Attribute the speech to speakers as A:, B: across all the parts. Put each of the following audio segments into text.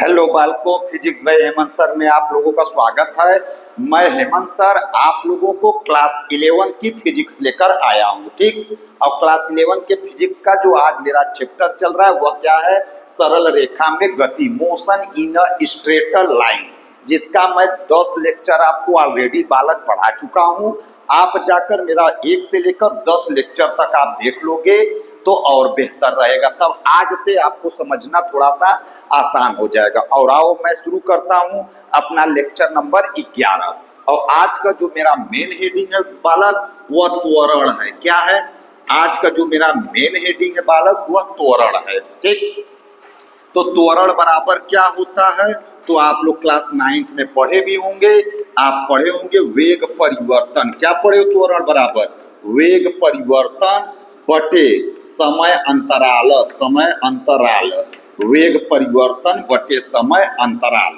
A: Hello बालको, physics bye Hemant sir में आप लोगों का स्वागत है। मैं हेमंत सर आप लोगों को क्लास 11 की फिजिक्स लेकर आया हूँ। ठीक, और क्लास 11 के फिजिक्स का जो आज मेरा चैप्टर चल रहा है वह क्या है? सरल रेखा में गति, motion in a straight line, जिसका मैं 10 लेक्चर आपको ऑलरेडी बालक पढ़ा चुका हूँ। आप जाकर मेरा 1 से लेकर 10 लेक्चर तक आप देख लोगे तो और बेहतर रहेगा, तब आज से आपको समझना थोड़ा सा आसान हो जाएगा। और आओ मैं शुरू करता हूं अपना लेक्चर नंबर 11। और आज का जो मेरा मेन हेडिंग है बालक वह त्वरण है। क्या है? आज का जो मेरा मेन हेडिंग है बालक वह त्वरण है। ठीक, तो त्वरण बराबर क्या होता है? तो आप लोग क्लास 9th में पढ़े भी होंगे, आप पढ़े होंगे वेग परिवर्तन। क्या पढ़े हो? त्वरण बराबर वेग परिवर्तन बटे समय अंतराल, समय अंतराल, वेग परिवर्तन बटे समय अंतराल।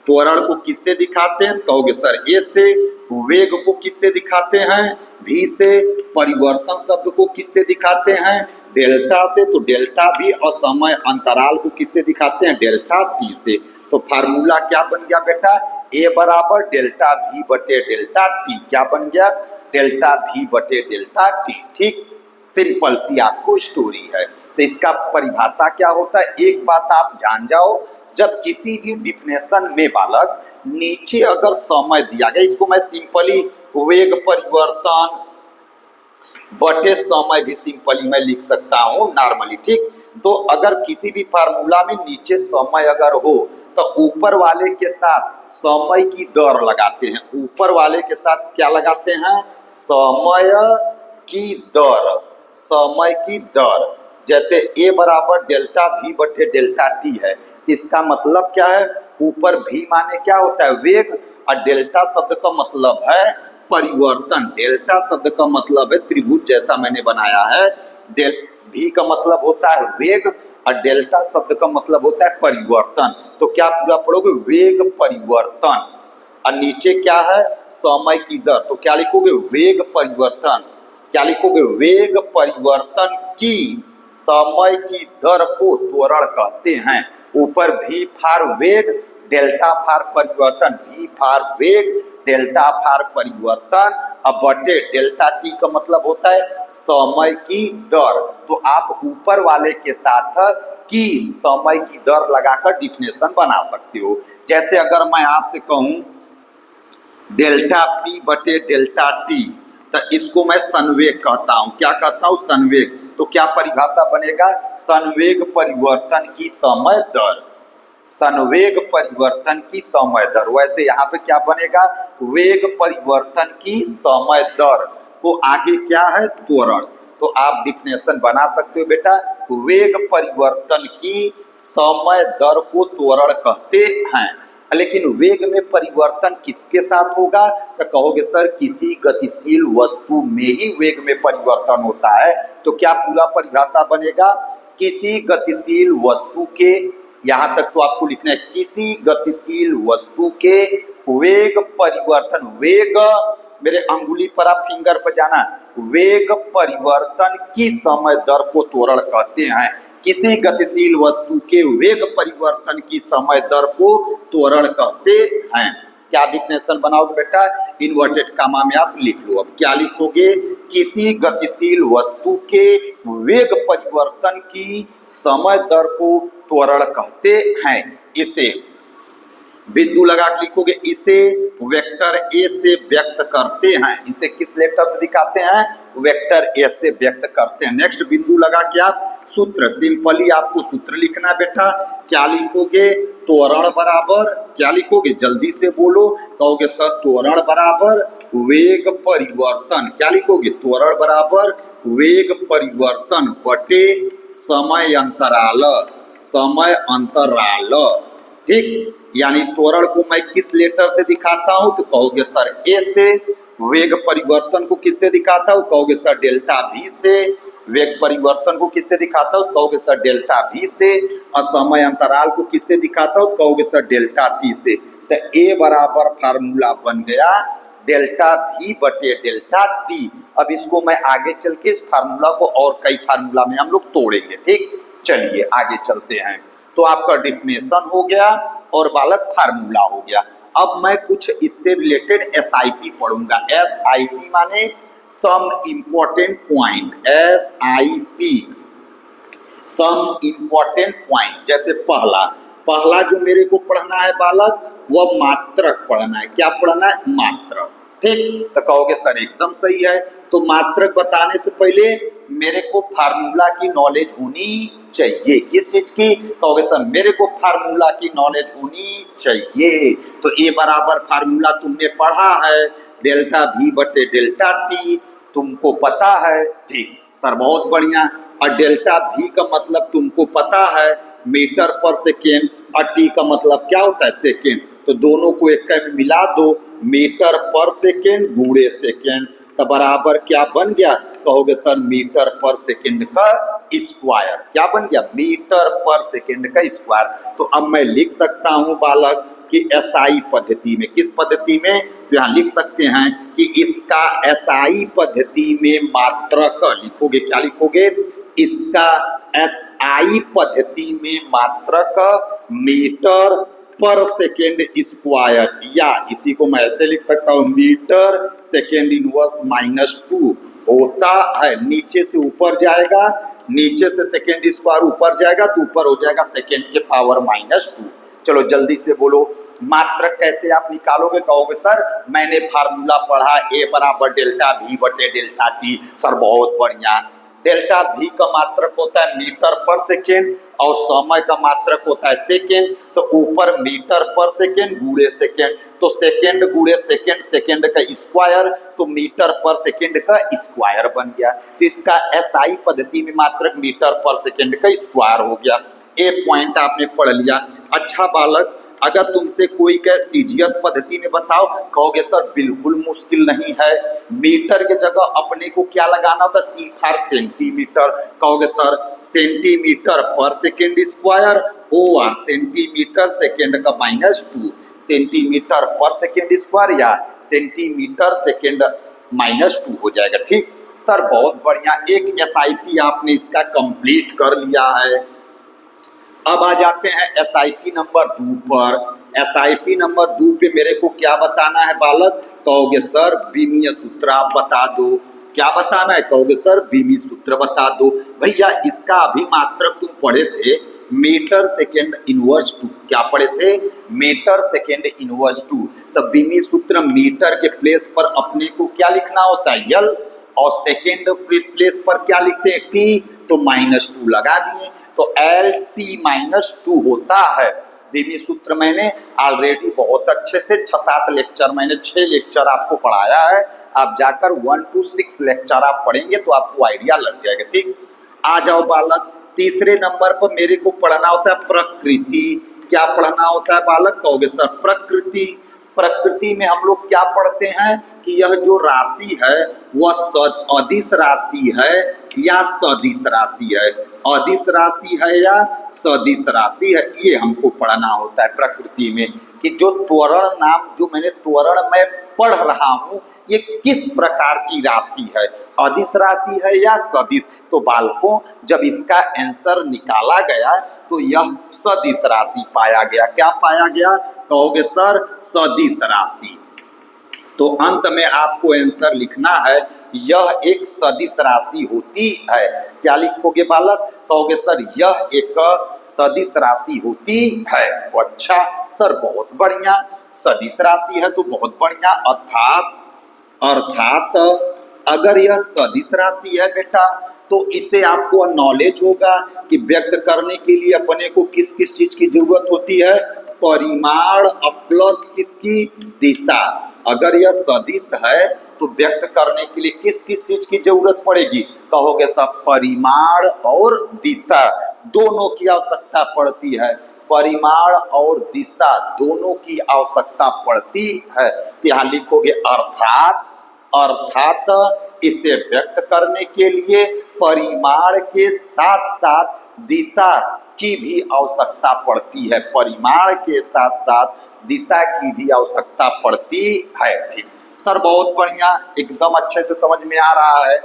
A: त्वरण को किससे दिखाते हैं? कहोगे सर ए से। वेग को किससे दिखाते हैं? भी से। परिवर्तन शब्द को किससे दिखाते हैं? डेल्टा से। तो डेल्टा भी। और समय अंतराल को किससे दिखाते हैं? डेल्टा टी से। तो फार्मूला क्या बन गया बेटा? ए बराबर डेल्टा भी बटे डेल्टा टी। क्या बन गया? डेल्टा भी बटे डेल्टा टी। ठीक, सिंपल सी आपको स्टोरी है। तो इसका परिभाषा क्या होता है? एक बात आप जान जाओ, जब किसी भी डिफिनेशन में बालक नीचे अगर समय दिया गया, इसको मैं सिंपली वेग परिवर्तन बटे समय भी सिंपली मैं लिख सकता हूं नॉर्मली। ठीक, तो अगर किसी भी फार्मूला में नीचे समय अगर हो तो ऊपर वाले के साथ समय की दर लगाते हैं। ऊपर वाले के साथ क्या लगाते हैं? समय की दर, समय की दर। जैसे ए बराबर डेल्टा भी बटे डेल्टा टी है, इसका मतलब क्या है? ऊपर भी माने क्या होता है? वेग, और डेल्टा शब्द का मतलब है परिवर्तन। डेल्टा शब्द का मतलब है त्रिभुज जैसा मैंने बनाया है। डेल भी का मतलब होता है वेग, और डेल्टा शब्द का मतलब होता है परिवर्तन। तो क्या पूरा पढ़ोगे? वेग परिवर्तन, और नीचे क्या है? समय की दर। तो क्या लिखोगे? वेग परिवर्तन। क्या लिखोगे? वेग परिवर्तन की समय की दर को त्वरण कहते हैं। ऊपर भी फार वेग, डेल्टा फार परिवर्तन, भी फार वेग, डेल्टा फार परिवर्तन, अब बटे डेल्टा टी का मतलब होता है समय की दर। तो आप ऊपर वाले के साथ की समय की दर लगाकर डिफिनेशन बना सकते हो। जैसे अगर मैं आपसे कहूं डेल्टा पी बटे डेल्टा टी, तो इसको मैं संवेग कहता हूं। क्या कहता हूं? संवेग। तो क्या परिभाषा बनेगा? संवेग परिवर्तन की समय दर, संवेग परिवर्तन की समय दर। वैसे यहाँ पे क्या बनेगा? वेग परिवर्तन की समय दर को आगे क्या है? त्वरण। तो आप डिफिनेशन बना सकते हो बेटा, वेग परिवर्तन की समय दर को त्वरण कहते हैं। लेकिन वेग में परिवर्तन किसके साथ होगा? तो कहोगे सर किसी गतिशील वस्तु में ही वेग में परिवर्तन होता है। तो क्या पूरा परिभाषा बनेगा? किसी गतिशील वस्तु के, यहां तक तो आपको लिखना है, किसी गतिशील वस्तु के वेग परिवर्तन, वेग मेरे अंगुली पर आप फिंगर पर जाना, वेग परिवर्तन की समय दर को त्वरण कहते हैं। किसी गतिशील वस्तु के वेग परिवर्तन की समय दर को त्वरण कहते हैं। क्या डिफिनेशन बनाओगे बेटा? इन्वर्टेड कामा में आप लिख लो। अब क्या लिखोगे? किसी गतिशील वस्तु के वेग परिवर्तन की समय दर को त्वरण कहते हैं। इसे बिंदु लगा के लिखोगे, इसे वेक्टर ए से व्यक्त करते हैं। इसे किस लेटर से दिखाते हैं? वेक्टर ए से व्यक्त करते हैं। नेक्स्ट बिंदु लगा के आप सूत्र, सिंपली आपको सूत्र लिखना बेटा। क्या लिखोगे? त्वरण बराबर, क्या लिखोगे? जल्दी से बोलो। कहोगे सर त्वरण बराबर वेग परिवर्तन। क्या लिखोगे? त्वरण बराबर वेग परिवर्तन बटे समय अंतराल, समय अंतराल। ठीक, यानी त्वरण को मैं किस लेटर से दिखाता हूं? तो कहोगे सर ए से। वेग परिवर्तन को किससे दिखाता हूं? कहोगे सर डेल्टा भी से। वेग परिवर्तन को किससे दिखाता हूं? कहोगे सर डेल्टा भी से। और समय अंतराल को किससे दिखाता हूं? कहोगे सर डेल्टा टी से। तो ए बराबर फार्मूला बन गया डेल्टा भी बटे डेल्टा टी। अब इसको मैं आगे चल के इस फार्मूला को और कई फार्मूला में हम लोग तोड़ेंगे। ठीक, चलिए आगे चलते हैं। तो आपका डिफिनेशन हो गया और बालक फार्मूला हो गया। अब मैं कुछ इससे रिलेटेड एसआईपी पढ़ूंगा। एसआईपी माने some important point, SIP some important point. जैसे पहला पहला जो मेरे को पढ़ना है बालक, वह मात्रक पढ़ना है। क्या पढ़ना है? मात्रक। ठीक, तो कहोगे सर एकदम सही है। तो मात्रक बताने से पहले मेरे को फार्मूला की नॉलेज होनी चाहिए। किस चीज की? कहोगे सर मेरे को फार्मूला की नॉलेज होनी चाहिए। तो ए बराबर फार्मूला तुमने पढ़ा है, डेल्टा V बटे डेल्टा T तुमको पता है। ठीक सर, बहुत बढ़िया। और डेल्टा V का मतलब तुमको पता है मीटर पर सेकेंड, और T का मतलब क्या होता है? सेकेंड। तो दोनों को एक में मिला दो, मीटर पर सेकेंड गुणे सेकेंड, तो बराबर क्या बन गया? कहोगे सर मीटर पर सेकेंड का स्क्वायर। क्या बन गया? मीटर पर सेकेंड का स्क्वायर। तो अब मैं लिख सकता हूं बालक कि एसआई पद्धति में, किस पद्धति में? तो यहाँ लिख सकते हैं कि इसका एसआई पद्धति में मात्रक लिखोगे। क्या लिखोगे? इसका एसआई पद्धति में मात्रक मीटर पर सेकेंड स्क्वायर, या इसी को मैं ऐसे लिख सकता हूं मीटर सेकेंड इनवर्स -2 होता है। नीचे से ऊपर जाएगा, नीचे से सेकेंड स्क्वायर ऊपर जाएगा तो ऊपर हो जाएगा सेकेंड के पावर -2। चलो जल्दी से बोलो मात्रक कैसे आप निकालोगे? कहोगे सर मैंने फार्मूला पढ़ा ए बराबर डेल्टा V बटे डेल्टा T। सर बहुत बढ़िया। डेल्टा V का मात्रक होता है मीटर पर सेकेंड और समय का मात्रक होता है सेकेंड। तो ऊपर मीटर पर सेकेंड गुणे सेकेंड, तो सेकेंड गुणे सेकेंड, सेकेंड का स्क्वायर, तो मीटर पर सेकेंड का स्क्वायर बन गया। तो इसका एसआई पद्धति में मात्रक मीटर पर सेकेंड का स्क्वायर हो गया। एक पॉइंट आपने पढ़ लिया। अच्छा बालक, अगर तुमसे कोई कहे सीजीएस पद्धति में बताओ, कहोगे सर बिल्कुल मुश्किल नहीं है। मीटर के जगह अपने को क्या लगाना होता है? सी फॉर सेंटीमीटर। कहोगे सर सेंटीमीटर पर second square over centimetre second का -2, सेंटीमीटर पर सेकेंड स्क्वायर या सेंटीमीटर सेकेंड -2 हो जाएगा। ठीक सर, बहुत बढ़िया। एक एसआईपी आपने इसका कंप्लीट कर लिया है। अब आ जाते हैं एसआईपी नंबर 2 पर। एसआईपी नंबर 2 पे मेरे को क्या बताना है बालक? कहोगे सर बीमीय सूत्र आप बता दो। क्या बताना है? कहोगे सर बीमी सूत्र बता दो। भैया इसका अभी मात्रक तुम पढ़े थे मीटर सेकेंड इनवर्स 2। क्या पढ़े थे? Metre second inverse 2। तो बीमी सूत्र मीटर के प्लेस पर अपने को क्या लिखना होता है? यल, और सेकेंड प्लेस पर क्या लिखते हैं? टी, तो -2 लगा दिए, तो LT-2 होता है। बीमी सूत्र मैंने ऑलरेडी बहुत अच्छे से 6-7 लेक्चर, मैंने 6 लेक्चर आपको पढ़ाया है। आप जाकर 1 to 6 लेक्चर आप पढ़ेंगे तो आपको आइडिया लग जाएगा। ठीक, आ जाओ बालक, तीसरे नंबर पर मेरे को पढ़ना होता है प्रकृति। क्या पढ़ना होता है बालक? कहोगे सर प्रकृति। प्रकृति में हम लोग क्या पढ़ते हैं कि यह जो राशि है वह अदिश राशि है या सदिश राशि है। अदिश राशि है या सदिश राशि है, ये हमको पढ़ना होता है प्रकृति में। कि जो त्वरण नाम जो मैंने त्वरण में पढ़ रहा हूँ ये किस प्रकार की राशि है, अदिश राशि है या सदिश। तो बालकों जब इसका आंसर निकाला गया तो यह सदिश राशि पाया गया। क्या पाया गया? कहोगे सर सदिश राशि। तो अंत में आपको आंसर लिखना है यह एक सदिश राशि होती है। क्या लिखोगे बालक? कहोगे सर यह एक सदिश राशि होती है। अच्छा सर बहुत बढ़िया, सदिश राशि है तो बहुत बढ़िया। अर्थात अगर यह सदिश राशि है बेटा तो इससे आपको नॉलेज होगा कि व्यक्त करने के लिए अपने को किस किस चीज की जरूरत होती है? परिमाण प्लस किसकी? दिशा। अगर यह सदिश है तो व्यक्त करने के लिए किस किस चीज की जरूरत पड़ेगी? कहोगे सब परिमाण और दिशा दोनों की आवश्यकता पड़ती है। परिमाण और दिशा दोनों की आवश्यकता पड़ती है। तो यहाँ लिखोगे अर्थात इसे व्यक्त करने के लिए परिमाण के साथ साथ दिशा की भी आवश्यकता पड़ती है। परिमाण के साथ साथ दिशा की भी आवश्यकता पड़ती है। ठीक सर बहुत बढ़िया, एकदम अच्छे से समझ में आ रहा है।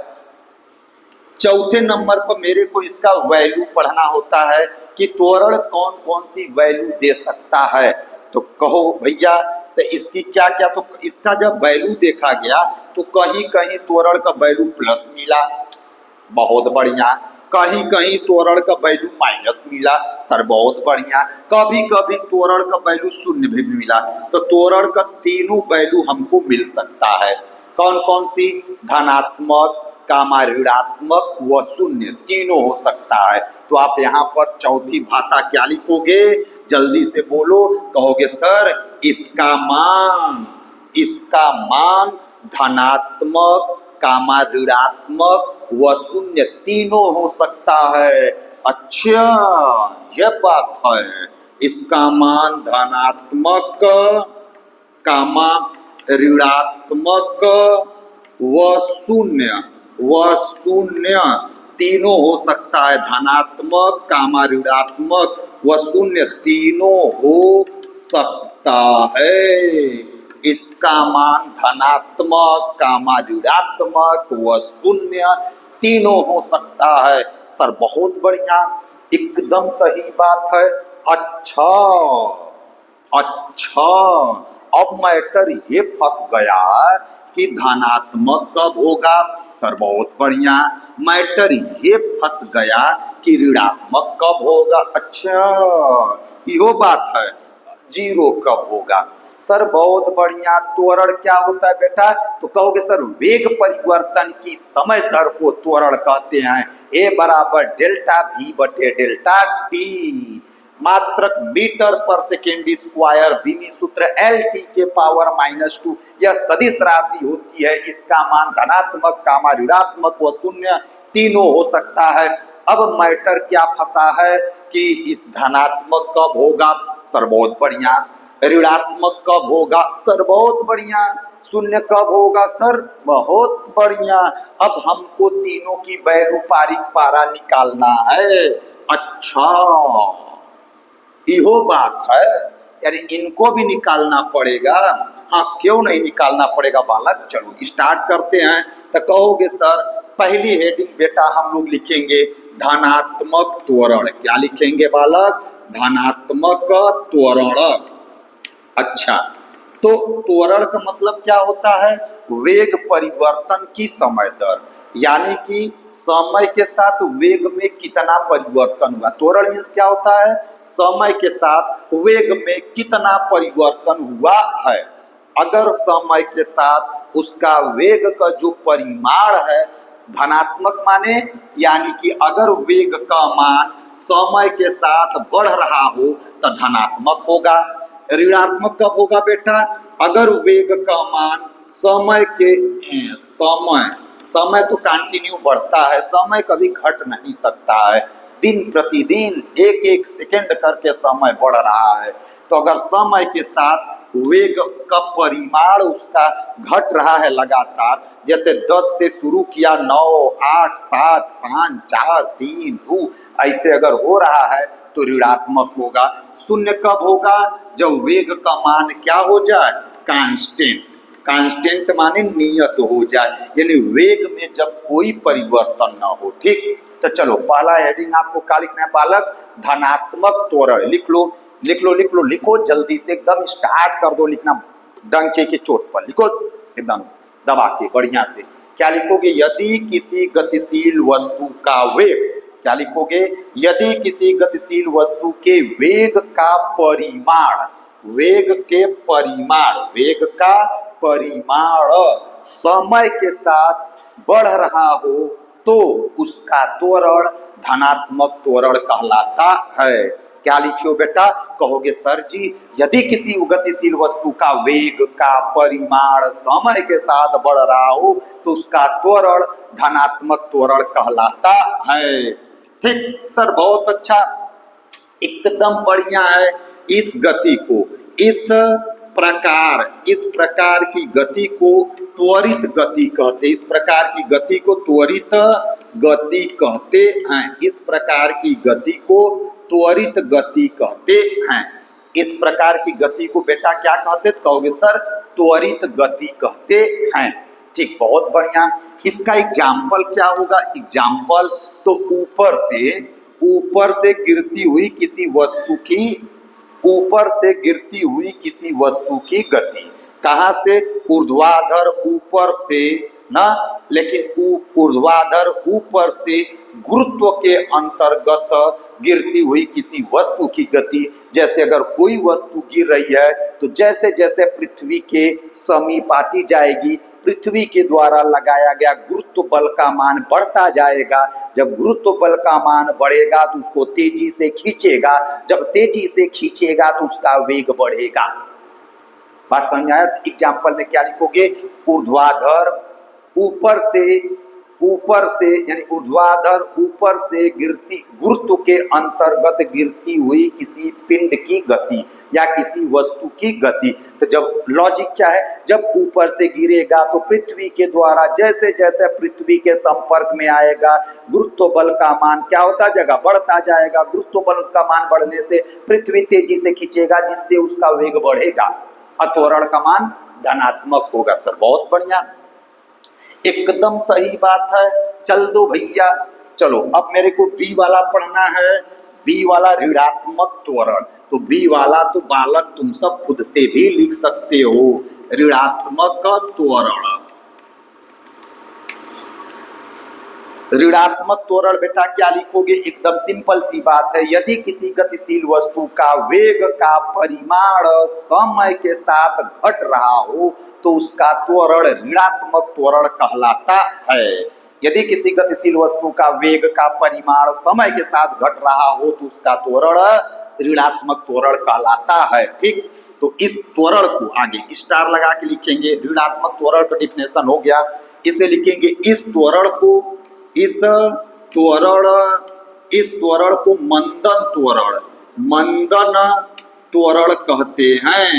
A: चौथे नंबर पर मेरे को इसका वैल्यू पढ़ना होता है कि त्वरण कौन कौन सी वैल्यू दे सकता है। तो कहो भैया, तो इसकी क्या क्या, तो इसका जब वैल्यू देखा गया तो कहीं कहीं त्वरण का वैल्यू प्लस मिला, बहुत बढ़िया। कहीं कहीं त्वरण का वैल्यू माइनस मिला, सर बहुत बढ़िया। कभी कभी त्वरण का वैल्यू शून्य भी मिला। तो त्वरण का तीनों वैल्यू हमको मिल सकता है। कौन कौन सी? धनात्मक, कामा ऋणात्मक व शून्य, तीनों हो सकता है। तो आप यहाँ पर चौथी भाषा क्या लिखोगे? जल्दी से बोलो। कहोगे सर इसका मान धनात्मक, कामा ऋणात्मक व शून्य तीनों हो सकता है। अच्छा, यह बात है। इसका मान धनात्मक, कामा ऋणात्मक व शून्य तीनों हो सकता है। धनात्मक, कामा ऋणात्मक व शून्य तीनों हो सकता है। इसका मान धनात्मक, कामा ऋणात्मक व शून्य तीनों हो सकता है। सर बहुत बढ़िया, एकदम सही बात है। अच्छा अच्छा, अब मैटर ये फंस गया कि धनात्मक कब होगा। सर बहुत बढ़िया, मैटर ये फंस गया कि ऋणात्मक कब होगा। अच्छा, यो बात है, जीरो कब होगा। सर बहुत बढ़िया। त्वरण क्या होता है बेटा? तो कहोगे सर वेग परिवर्तन की समय दर को त्वरण कहते हैं। ए बराबर डेल्टा V बटे डेल्टा टी, मात्रक मीटर पर सेकेंड स्क्वायर, बीमी सूत्र LT के पावर -2। यह सदिश राशि होती है। इसका मान धनात्मक, कामा ऋणात्मक व शून्य तीनों हो सकता है। अब मैटर क्या फंसा है कि इस धनात्मक कब होगा। सर बहुत बढ़िया। ऋणात्मक कब होगा। सर बहुत बढ़िया। शून्य कब होगा। सर बहुत बढ़िया। अब हमको तीनों की वैल्यू पारीक पारा निकालना है। अच्छा, यो बात है, यानी इनको भी निकालना पड़ेगा। हाँ, क्यों नहीं निकालना पड़ेगा बालक। चलो स्टार्ट करते हैं। तो कहोगे सर पहली हेडिंग बेटा हम लोग लिखेंगे धनात्मक त्वरण। क्या लिखेंगे बालक? धनात्मक त्वरण। अच्छा, तो त्वरण का मतलब क्या होता है? वेग परिवर्तन की समय दर, यानी कि समय के साथ वेग में कितना परिवर्तन हुआ। त्वरण मीन्स क्या होता है? समय के साथ वेग में कितना परिवर्तन हुआ है। अगर समय के साथ उसका वेग का जो परिमाण है धनात्मक माने, यानी कि अगर वेग का मान समय के साथ बढ़ रहा हो तो धनात्मक होगा। ऋणात्मक कब होगा बेटा? अगर वेग का मान समय तो कंटिन्यू बढ़ता है, समय कभी घट नहीं सकता है। दिन प्रतिदिन एक एक सेकंड करके समय बढ़ रहा है। तो अगर समय के साथ वेग का परिमाण उसका घट रहा है लगातार, जैसे 10 से शुरू किया, 9, 8, 7, 5, 4, 3, 2 ऐसे अगर हो रहा है तो ऋणात्मक होगा। शून्य कब होगा? जब वेग का मान क्या हो जाए? कांस्टेंट। कांस्टेंट माने नियत हो जाए, यानी वेग में जब कोई परिवर्तन ना हो। ठीक, तो चलो पहला हेडिंग आपको क्या लिखना है बालक? धनात्मक त्वरण। लिख लो लिख लो लिख लो, लिखो जल्दी से, एकदम स्टार्ट कर दो लिखना। डंके की चोट पर लिखो, एकदम दबा के बढ़िया से। क्या लिखोगे? यदि किसी गतिशील वस्तु का वेग, क्या लिखोगे? यदि किसी गतिशील वस्तु के वेग का परिमाण, वेग का परिमाण समय के साथ बढ़ रहा हो तो उसका त्वरण धनात्मक त्वरण कहलाता है। क्या लिखियो बेटा? कहोगे सर जी यदि किसी गतिशील वस्तु का वेग का परिमाण समय के साथ बढ़ रहा हो तो उसका त्वरण धनात्मक त्वरण कहलाता है। ठीक सर, बहुत अच्छा, एकदम बढ़िया है। इस गति को, इस प्रकार की गति को त्वरित गति कहते हैं। इस प्रकार की गति को त्वरित गति कहते हैं। इस प्रकार की गति को त्वरित गति कहते हैं। इस प्रकार की गति को बेटा क्या कहते? कहोगे सर त्वरित गति कहते हैं। ठीक, बहुत बढ़िया। इसका एग्जाम्पल क्या होगा? एग्जाम्पल तो ऊपर से ऊपर से गिरती हुई किसी वस्तु की, ऊपर से गिरती हुई किसी वस्तु की गति। कहां से? ऊर्ध्वाधर ऊपर से ना, लेकिन ऊर्ध्वाधर ऊपर से गुरुत्व के अंतर्गत गिरती हुई किसी वस्तु की गति। जैसे अगर कोई वस्तु गिर रही है तो जैसे जैसे पृथ्वी के समीप आती जाएगी, पृथ्वी के द्वारा लगाया गया गुरुत्व बल का मान बढ़ता जाएगा। जब गुरुत्व बल का मान बढ़ेगा तो उसको तेजी से खींचेगा, जब तेजी से खींचेगा तो उसका वेग बढ़ेगा। बात समझ आया? एग्जाम्पल में क्या लिखोगे? ऊर्ध्वाधर ऊपर से यानी ऊर्ध्वाधर ऊपर से गिरती, गुरुत्व के अंतर्गत गिरती हुई किसी पिंड की गति या किसी वस्तु की गति। तो जब लॉजिक क्या है, जब ऊपर से गिरेगा तो पृथ्वी के द्वारा जैसे जैसे पृथ्वी के संपर्क में आएगा, गुरुत्व बल का मान क्या होता जाएगा? बढ़ता जाएगा। गुरुत्व बल का मान बढ़ने से पृथ्वी तेजी से खींचेगा, जिससे उसका वेग बढ़ेगा, त्वरण का मान धनात्मक होगा। सर बहुत बढ़िया, एकदम सही बात है। चल दो भैया, चलो अब मेरे को बी वाला पढ़ना है। बी वाला ऋणात्मक त्वरण। तो बी वाला तो बालक तुम सब खुद से भी लिख सकते हो, ऋणात्मक त्वरण। ऋणात्मक त्वरण बेटा क्या लिखोगे? एकदम सिंपल सी बात है। यदि किसी गतिशील वस्तु का वेग का परिमाण समय के साथ घट रहा हो तो उसका त्वरण ऋणात्मक त्वरण कहलाता है। यदि किसी गतिशील वस्तु का वेग का परिमाण समय के साथ घट रहा हो तो उसका त्वरण ऋणात्मक त्वरण कहलाता है। ठीक, तो इस त्वरण को आगे स्टार लगा के लिखेंगे। ऋणात्मक त्वरण का डिफिनेशन हो गया, इसे लिखेंगे। इस त्वरण को मंदन त्वरण कहते हैं।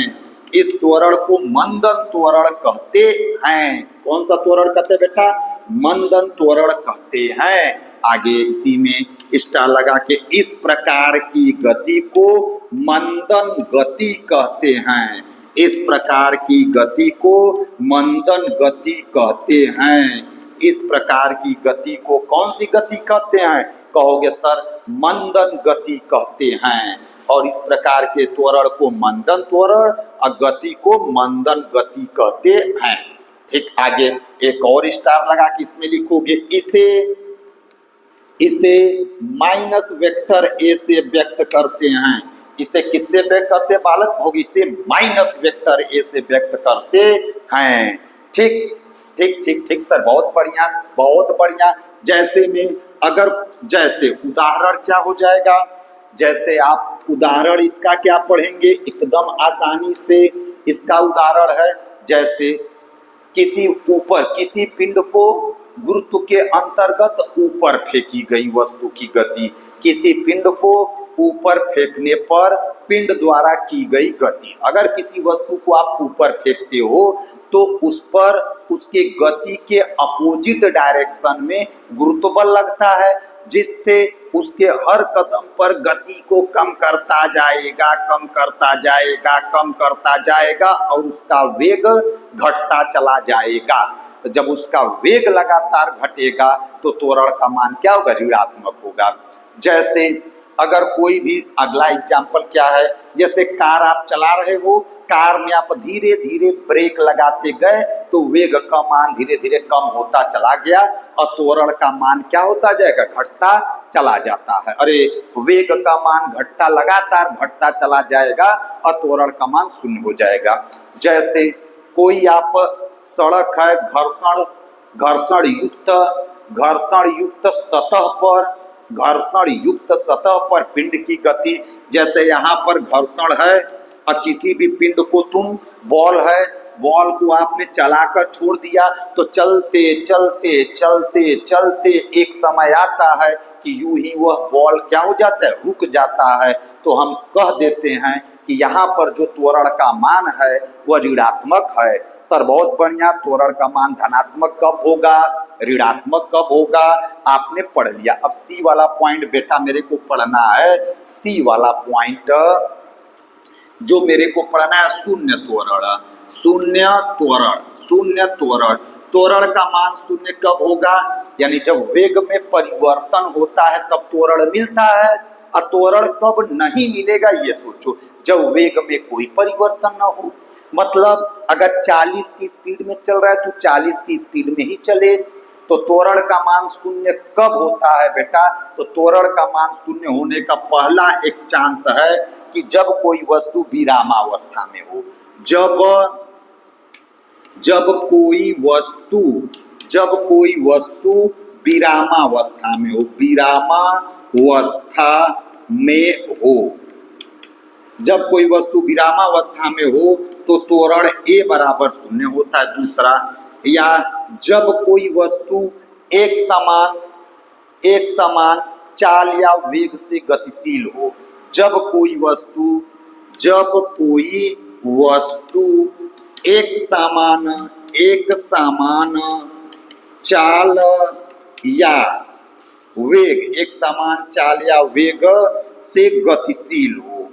A: इस त्वरण को मंदन त्वरण कहते हैं। कौन सा त्वरण कहते हैं बेटा? मंदन त्वरण कहते हैं। आगे इसी में स्टार लगा के, इस प्रकार की गति को मंदन गति कहते हैं। इस प्रकार की गति को मंदन गति कहते हैं। इस प्रकार की गति को कौन सी गति कहते हैं? कहोगे सर मंदन गति कहते हैं। और इस प्रकार के त्वरण को मंदन त्वरण और गति को मंदन गति कहते हैं। ठीक, आगे एक और स्टार लगा के इसमें लिखोगे, इसे माइनस वेक्टर ए से व्यक्त करते हैं। इसे किससे व्यक्त करते हैं बालक? होगी इसे माइनस वेक्टर ए से व्यक्त करते हैं। ठीक ठीक ठीक ठीक सर, बहुत बढ़िया बहुत बढ़िया। जैसे में अगर जैसे उदाहरण क्या हो जाएगा? जैसे आप उदाहरण इसका क्या पढ़ेंगे एकदम आसानी से। इसका उदाहरण है, जैसे किसी पिंड को गुरुत्व के अंतर्गत ऊपर फेंकी गई वस्तु की गति, किसी पिंड को ऊपर फेंकने पर पिंड द्वारा की गई गति। अगर किसी वस्तु को आप ऊपर फेंकते हो तो उस पर उसके गति के अपोजिट डायरेक्शन में गुरुत्व बल लगता है, जिससे उसके हर कदम पर गति को कम करता जाएगा, कम करता जाएगा, कम करता जाएगा और उसका वेग घटता चला जाएगा। तो जब उसका वेग लगातार घटेगा तो त्वरण का मान क्या होगा? ऋणात्मक होगा। जैसे अगर कोई भी, अगला एग्जाम्पल क्या है, जैसे कार आप चला रहे हो, कार में आप धीरे धीरे ब्रेक लगाते गए तो वेग का मान धीरे धीरे कम होता चला गया और त्वरण का मान क्या होता जाएगा? घटता चला जाता है। अरे वेग का मान घटता लगातार घटता चला जाएगा और त्वरण का मान शून्य हो जाएगा। जैसे कोई आप सड़क है, घर्षण युक्त सतह पर पिंड की गति। जैसे यहाँ पर घर्षण है और किसी भी पिंड को तुम, बॉल है, बॉल को आपने चलाकर छोड़ दिया तो चलते चलते चलते चलते एक समय आता है कि यूं ही वह बॉल क्या हो जाता है? रुक जाता है। तो हम कह देते हैं कि यहाँ पर जो त्वरण का मान है वह ऋणात्मक है। सर बहुत बढ़िया, त्वरण का मान धनात्मक कब होगा, ऋणात्मक कब होगा, आपने पढ़ लिया। अब सी वाला पॉइंट बेटा मेरे को पढ़ना है। सी वाला पॉइंट जो मेरे को पढ़ना है, शून्य त्वरण। शून्य त्वरण त्वरण का मान शून्य कब होगा, यानी जब वेग में परिवर्तन होता है तब त्वरण मिलता है। और त्वरण कब नहीं मिलेगा ये सोचो, जब वेग में कोई परिवर्तन ना हो। मतलब अगर 40 की स्पीड में चल रहा है तो 40 की स्पीड में ही चले। तो त्वरण का मान शून्य कब होता है बेटा, तो त्वरण का मान शून्य होने का पहला एक चांस है कि जब कोई वस्तु विरामावस्था में हो। जब कोई वस्तु विरामावस्था में हो, विरामावस्था में हो, जब कोई वस्तु विरामावस्था में हो तो त्वरण ए बराबर शून्य होता है। दूसरा, या जब कोई वस्तु एक समान चाल या वेग से गतिशील हो। जब कोई वस्तु एक समान चाल या वेग से गतिशील हो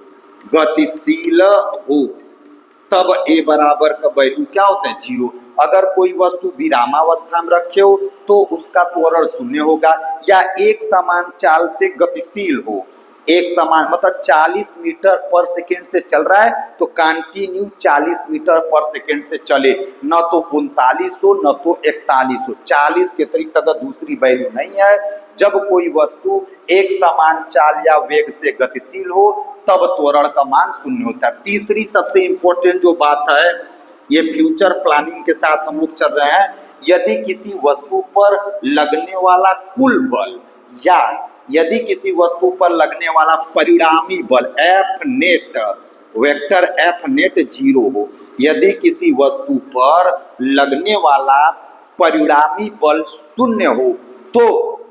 A: तब ए बराबर का वैल्यू क्या होता है, 0। अगर कोई वस्तु विरामावस्था में रखे हो तो उसका त्वरण शून्य होगा। या एक समान चाल से गतिशील हो, एक समान मतलब 40 मीटर पर सेकेंड से चल रहा है तो कंटिन्यू 40 मीटर पर सेकेंड से चले, न तो 39 हो न तो 41 हो, 40 के अतिरिक्त अगर दूसरी वैल्यू नहीं है। जब कोई वस्तु एक समान चाल या वेग से गतिशील हो तब त्वरण का मान शून्य होता है। तीसरी सबसे इंपॉर्टेंट जो बात है, ये फ्यूचर प्लानिंग के साथ हम लोग चल रहे हैं। यदि किसी वस्तु पर लगने वाला कुल बल या यदि किसी वस्तु पर लगने वाला परिणामी बल F net, vector F net 0 हो, यदि किसी वस्तु पर लगने वाला परिणामी बल शून्य हो तो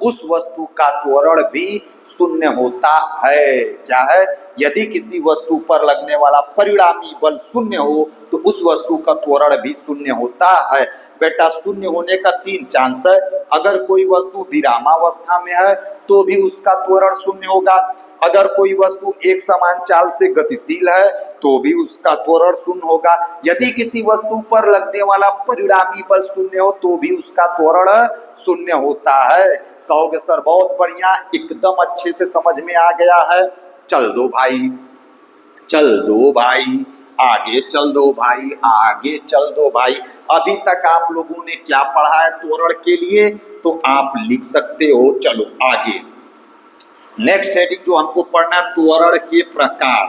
A: उस वस्तु का त्वरण भी शून्य होता है। क्या है, यदि किसी वस्तु पर लगने वाला परिणामी बल शून्य हो तो उस वस्तु का त्वरण भी शून्य होता है। बेटा शून्य होने का 3 चांस है। अगर कोई वस्तु विरामावस्था में है तो भी उसका त्वरण शून्य होगा। अगर कोई वस्तु एक समान चाल से गतिशील है तो भी उसका त्वरण शून्य होगा। यदि किसी वस्तु पर लगने वाला परिणामी बल शून्य हो तो भी उसका त्वरण शून्य होता है। कहोगे सर बहुत बढ़िया, एकदम अच्छे से समझ में आ गया है, चल दो भाई, आगे चल दो भाई। अभी तक आप लोगों ने क्या पढ़ा है त्वरण के लिए, तो आप लिख सकते हो। चलो आगे, नेक्स्ट हेडिंग जो हमको पढ़ना है, त्वरण के प्रकार।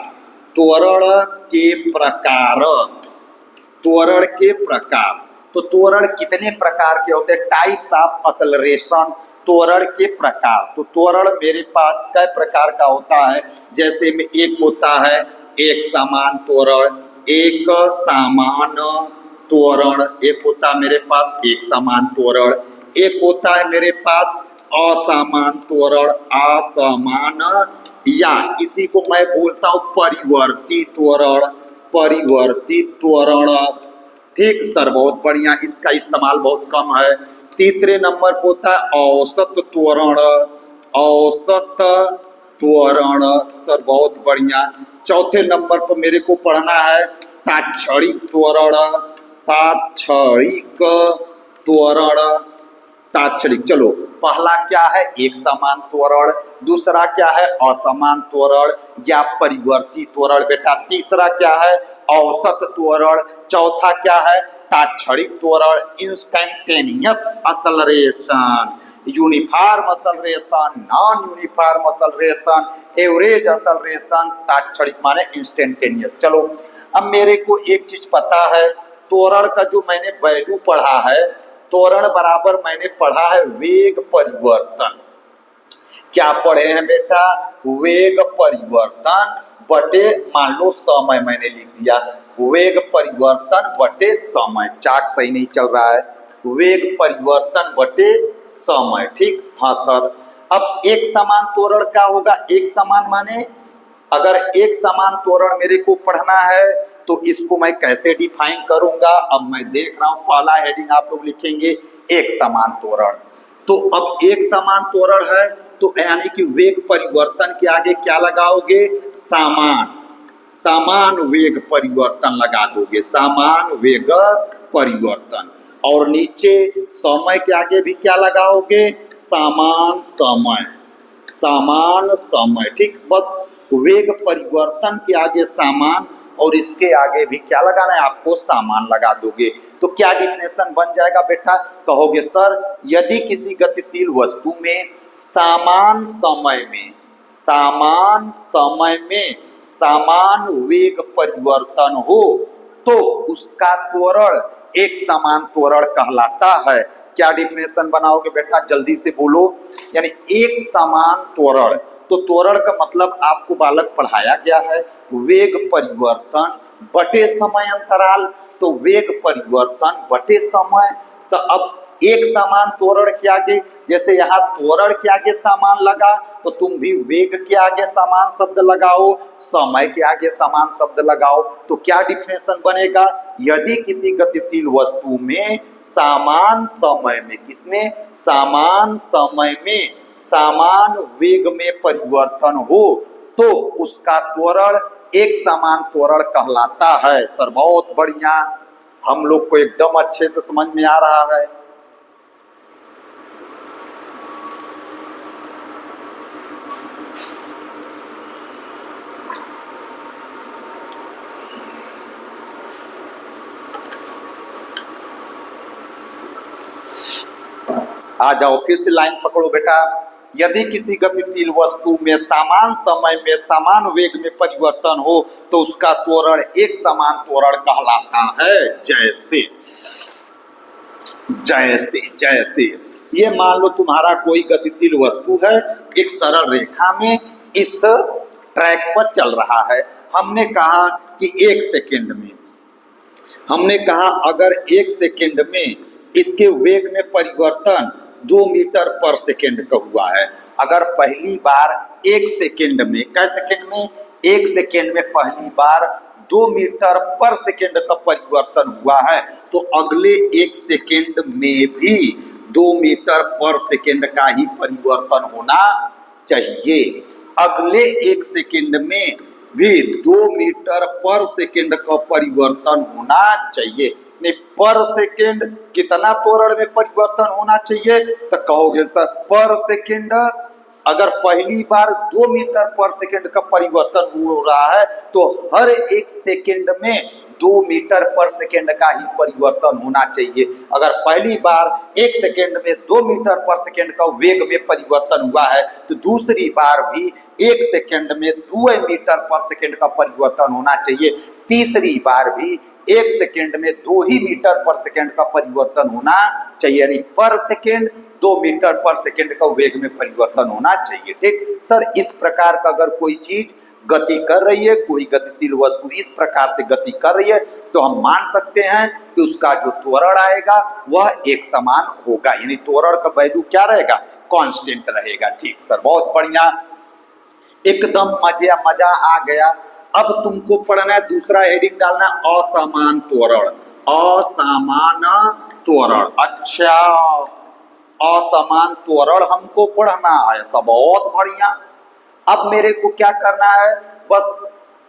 A: तो त्वरण कितने प्रकार के होते हैं, टाइप्स ऑफ एक्सेलरेशन, त्वरण के प्रकार। तो त्वरण मेरे पास कई प्रकार का होता है, जैसे में एक होता है एक समान त्वरण, एक होता है मेरे पास एक समान त्वरण, एक होता है मेरे पास असमान त्वरण, या इसी को मैं बोलता हूं परिवर्तित त्वरण। ठीक सर, बहुत बढ़िया, इसका इस्तेमाल बहुत कम है। तीसरे नंबर पर होता है औसत त्वरण, सर बहुत बढ़िया। चौथे नंबर पर मेरे को पढ़ना है तात्क्षणिक त्वरण। चलो, पहला क्या है एक समान त्वरण, दूसरा क्या है असमान त्वरण या परिवर्तित त्वरण बेटा, तीसरा क्या है औसत त्वरण, चौथा क्या है तात्क्षणिक त्वरण, instantaneous acceleration, uniform acceleration, non uniform acceleration, average acceleration, तात्क्षणिक माने इंस्टेंटेनियस। चलो अब मेरे को एक चीज पता है, त्वरण का जो मैंने वैल्यू पढ़ा है, त्वरण बराबर मैंने पढ़ा है वेग परिवर्तन। क्या पढ़े हैं बेटा, वेग परिवर्तन बटे, मान लो समय मैंने लिख दिया, वेग परिवर्तन बटे समय, चाक सही नहीं चल रहा है, वेग परिवर्तन बटे समय। ठीक, हाँ सर। अब एक समान त्वरण क्या होगा, एक समान माने अगर एक समान त्वरण मेरे को पढ़ना है तो इसको मैं कैसे डिफाइन करूंगा। अब मैं देख रहा हूं पहला हेडिंग आप लोग लिखेंगे एक समान त्वरण। तो अब एक समान त्वरण है तो यानी कि वेग परिवर्तन के आगे क्या लगाओगे, समान वेग परिवर्तन लगा दोगे, समान वेग परिवर्तन। और नीचे समय के आगे भी क्या लगाओगे, समान समय, समान समय, ठीक। बस वेग परिवर्तन के आगे समान और इसके आगे भी क्या लगाना है आपको, सामान लगा दोगे। तो क्या डिफिनेशन बन जाएगा बेटा, कहोगे सर यदि किसी गतिशील वस्तु में समान समय में, समान समय में समान वेग परिवर्तन हो तो उसका त्वरण एक समान त्वरण कहलाता है। क्या डिफिनेशन बनाओगे बेटा, जल्दी से बोलो। यानी एक समान त्वरण, तो त्वरण का मतलब आपको बालक पढ़ाया गया है वेग परिवर्तन बटे समय अंतराल, तो वेग परिवर्तन बटे समय। तो अब एक समान त्वरण के आगे, जैसे यहाँ त्वरण के आगे समान लगा तो तुम भी वेग के आगे समान शब्द लगाओ, समय के आगे समान शब्द लगाओ। तो क्या डिफिनेशन बनेगा, यदि किसी गतिशील वस्तु में समान समय में, किसमें, समान समय में समान वेग में परिवर्तन हो तो उसका त्वरण एक समान त्वरण कहलाता है। सर बहुत बढ़िया, हम लोग को एकदम अच्छे से समझ में आ रहा है। आ जाओ फिर से लाइन पकड़ो बेटा। यदि किसी गतिशील वस्तु में समान समय में समान वेग में परिवर्तन हो तो उसका त्वरण एक समान त्वरण कहलाता है। जैसे जैसे जैसे ये मान लो तुम्हारा कोई गतिशील वस्तु है, एक सरल रेखा में इस ट्रैक पर चल रहा है। हमने कहा कि एक सेकंड में, हमने कहा अगर एक सेकंड में इसके वेग में परिवर्तन 2 मीटर पर सेकंड का हुआ है, अगर पहली बार एक सेकंड में, कै सेकंड में, एक सेकंड में पहली बार 2 मीटर पर सेकंड का परिवर्तन हुआ है तो अगले एक सेकंड में भी 2 मीटर पर सेकंड का ही परिवर्तन होना चाहिए। अगले एक सेकंड में भी 2 मीटर पर सेकंड का परिवर्तन होना चाहिए। नहीं, पर सेकंड कितना त्वरण में परिवर्तन होना चाहिए, तो कहोगे सर पर सेकंड अगर पहली बार 2 मीटर पर सेकंड का परिवर्तन हो रहा है तो हर एक सेकंड में 2 मीटर पर सेकंड का ही परिवर्तन होना चाहिए। अगर पहली बार एक सेकंड में 2 मीटर पर सेकंड का वेग में परिवर्तन हुआ है तो दूसरी बार भी एक सेकंड में 2 मीटर पर सेकंड का परिवर्तन होना चाहिए। तीसरी बार भी एक सेकंड में 2 ही मीटर पर सेकंड का परिवर्तन होना चाहिए। यानी पर सेकंड 2 मीटर पर सेकंड का वेग में परिवर्तन होना चाहिए। ठीक सर, इस प्रकार का अगर कोई चीज गति कर रही है, कोई गतिशील वस्तु इस प्रकार से गति कर रही है तो हम मान सकते हैं कि उसका जो त्वरण आएगा वह एक समान होगा। यानी त्वरण का वैल्यू क्या रहेगा, कांस्टेंट रहेगा। ठीक सर, बहुत बढ़िया, एकदम मजा आ गया। अब तुमको पढ़ना है, दूसरा हेडिंग डालना असमान त्वरण, असमान त्वरण। अच्छा, असमान त्वरण हमको पढ़ना है, सब बहुत बढ़िया। अब मेरे को क्या करना है, बस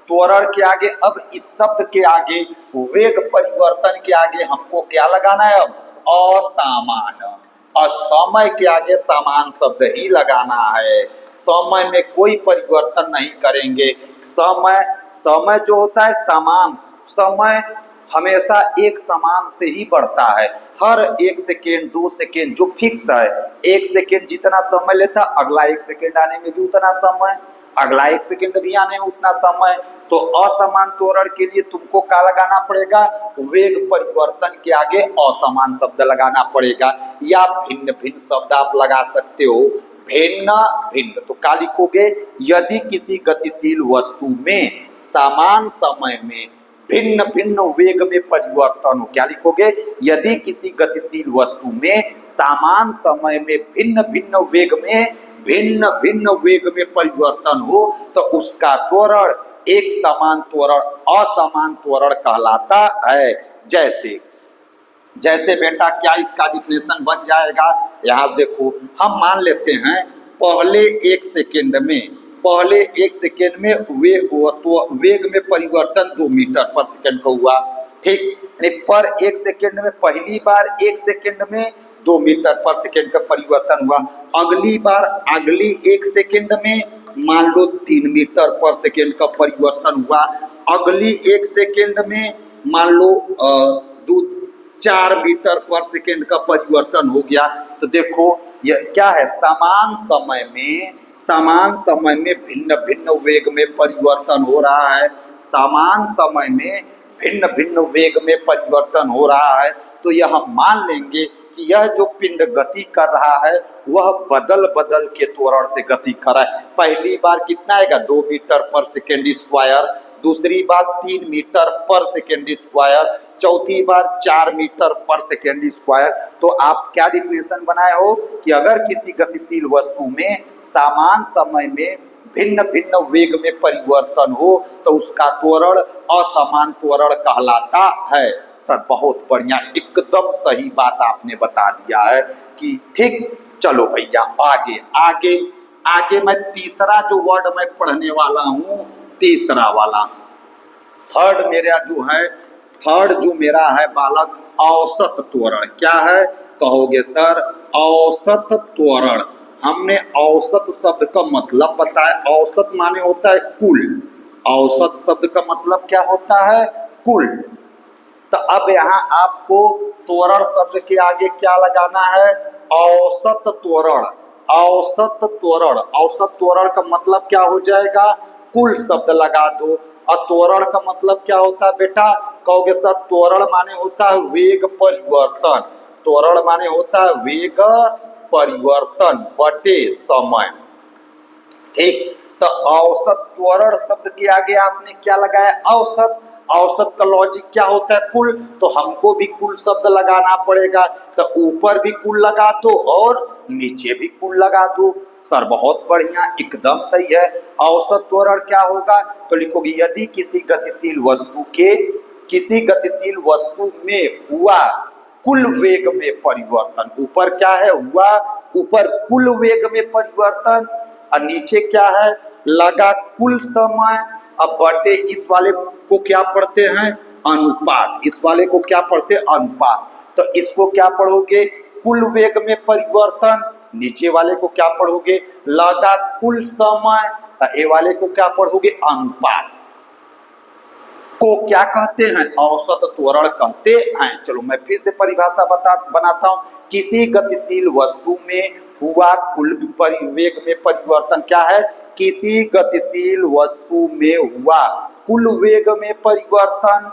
A: त्वरण के आगे, अब इस शब्द के आगे, वेग परिवर्तन के आगे हमको क्या लगाना है, अब असामान। और समय के आगे समान शब्द ही लगाना है। समय में कोई परिवर्तन नहीं करेंगे। समय जो होता है समान, समय हमेशा एक समान से ही बढ़ता है। हर एक सेकेंड 2 सेकेंड जो फिक्स है, एक सेकेंड जितना समय लेता अगला एक सेकेंड आने में भी उतना समय, अगला एक सेकेंड भी आने में उतना समय। तो असमान त्वरण के लिए तुमको क्या लगाना पड़ेगा, वेग परिवर्तन के आगे असमान शब्द लगाना पड़ेगा, या भिन्न भिन्न शब्द आप लगा सकते हो, भिन्न भिन्न। तो क्या लिखोगे, यदि किसी गतिशील वस्तु में समान समय में भिन्न भिन्न वेग में परिवर्तन हो, क्या लिखोगे, यदि किसी गतिशील वस्तु में समान समय में भिन्न भिन्न वेग में परिवर्तन हो तो उसका त्वरण एक समान त्वरण असमान त्वरण कहलाता है। जैसे जैसे बेटा क्या इसका डिफिनेशन बन जाएगा, यहां से देखो, हम मान लेते हैं पहले एक सेकेंड में वेग में परिवर्तन 2 मीटर पर सेकेंड का हुआ। ठीक, यानी पर 1 सेकेंड में पहली बार 1 सेकेंड में 2 मीटर पर सेकेंड का परिवर्तन हुआ, अगली बार अगली 1 सेकेंड में मान लो 3 मीटर पर सेकेंड का परिवर्तन हुआ, अगली 1 सेकेंड में मान लो 4 मीटर पर सेकेंड का परिवर्तन हो गया। तो देखो यह क्या है, समान समय में भिन्न भिन्न वेग में परिवर्तन हो रहा है, समान समय में भिन्न भिन्न वेग में परिवर्तन हो रहा है। तो यह मान लेंगे कि यह जो पिंड गति कर रहा है वह बदल बदल के त्वरण से गति कर रहा है। पहली बार कितना आएगा 2 मीटर पर सेकेंड स्क्वायर, दूसरी बार 3 मीटर पर सेकेंड स्क्वायर, चौथी बार 4 मीटर पर सेकेंड स्क्वायर। तो आप क्या डिफिनेशन बनाए हो कि अगर किसी गतिशील वस्तु में समान समय में भिन्न भिन्न वेग में परिवर्तन हो तो उसका त्वरण असमान त्वरण कहलाता है। सर बहुत बढ़िया, एकदम सही बात आपने बता दिया है कि ठीक। चलो भैया आगे आगे आगे मैं तीसरा जो वर्ड मैं पढ़ने वाला हूं, तीसरा वाला थर्ड जो मेरा है बालक, औसत त्वरण। क्या है कहोगे सर? औसत त्वरण। हमने औसत शब्द का मतलब बताया, औसत माने होता है कुल, औसत शब्द का मतलब क्या होता है? कुल। तो अब यहाँ आपको त्वरण शब्द के आगे क्या लगाना है? औसत त्वरण। औसत त्वरण, औसत त्वरण का मतलब क्या हो जाएगा? कुल शब्द लगा दो। और त्वरण का मतलब क्या होता है बेटा? कहोगे सर त्वरण माने होता है वेग परिवर्तन, त्वरण माने होता है वेग परिवर्तन बटे समय। ठीक, तो औसत त्वरण शब्द के आगे आपने क्या लगाया? औसत। औसत का लॉजिक क्या होता है? कुल। तो हमको भी कुल शब्द लगाना पड़ेगा, तो ऊपर भी कुल लगा दो और नीचे भी कुल लगा दो। सर बहुत बढ़िया, एकदम सही है। औसत त्वरण क्या होगा? तो लिखोगे यदि किसी गतिशील वस्तु में हुआ कुल वेग में परिवर्तन, ऊपर क्या है? हुआ, ऊपर कुल वेग में परिवर्तन और नीचे क्या है? लगा कुल समय। अब बटे इस वाले को क्या पढ़ते हैं? अनुपात। इस वाले को क्या पढ़ते हैं? अनुपात। तो इसको क्या पढ़ोगे? कुल वेग में परिवर्तन। नीचे वाले को क्या पढ़ोगे? लगा कुल समय। ए वाले को क्या पढ़ोगे? अनुपात। को क्या कहते हैं? औसत त्वरण कहते हैं। चलो मैं फिर से परिभाषा बनाता हूं। किसी गतिशील वस्तु में हुआ कुल वेग में परिवर्तन क्या है? किसी गतिशील वस्तु में हुआ कुल वेग में परिवर्तन,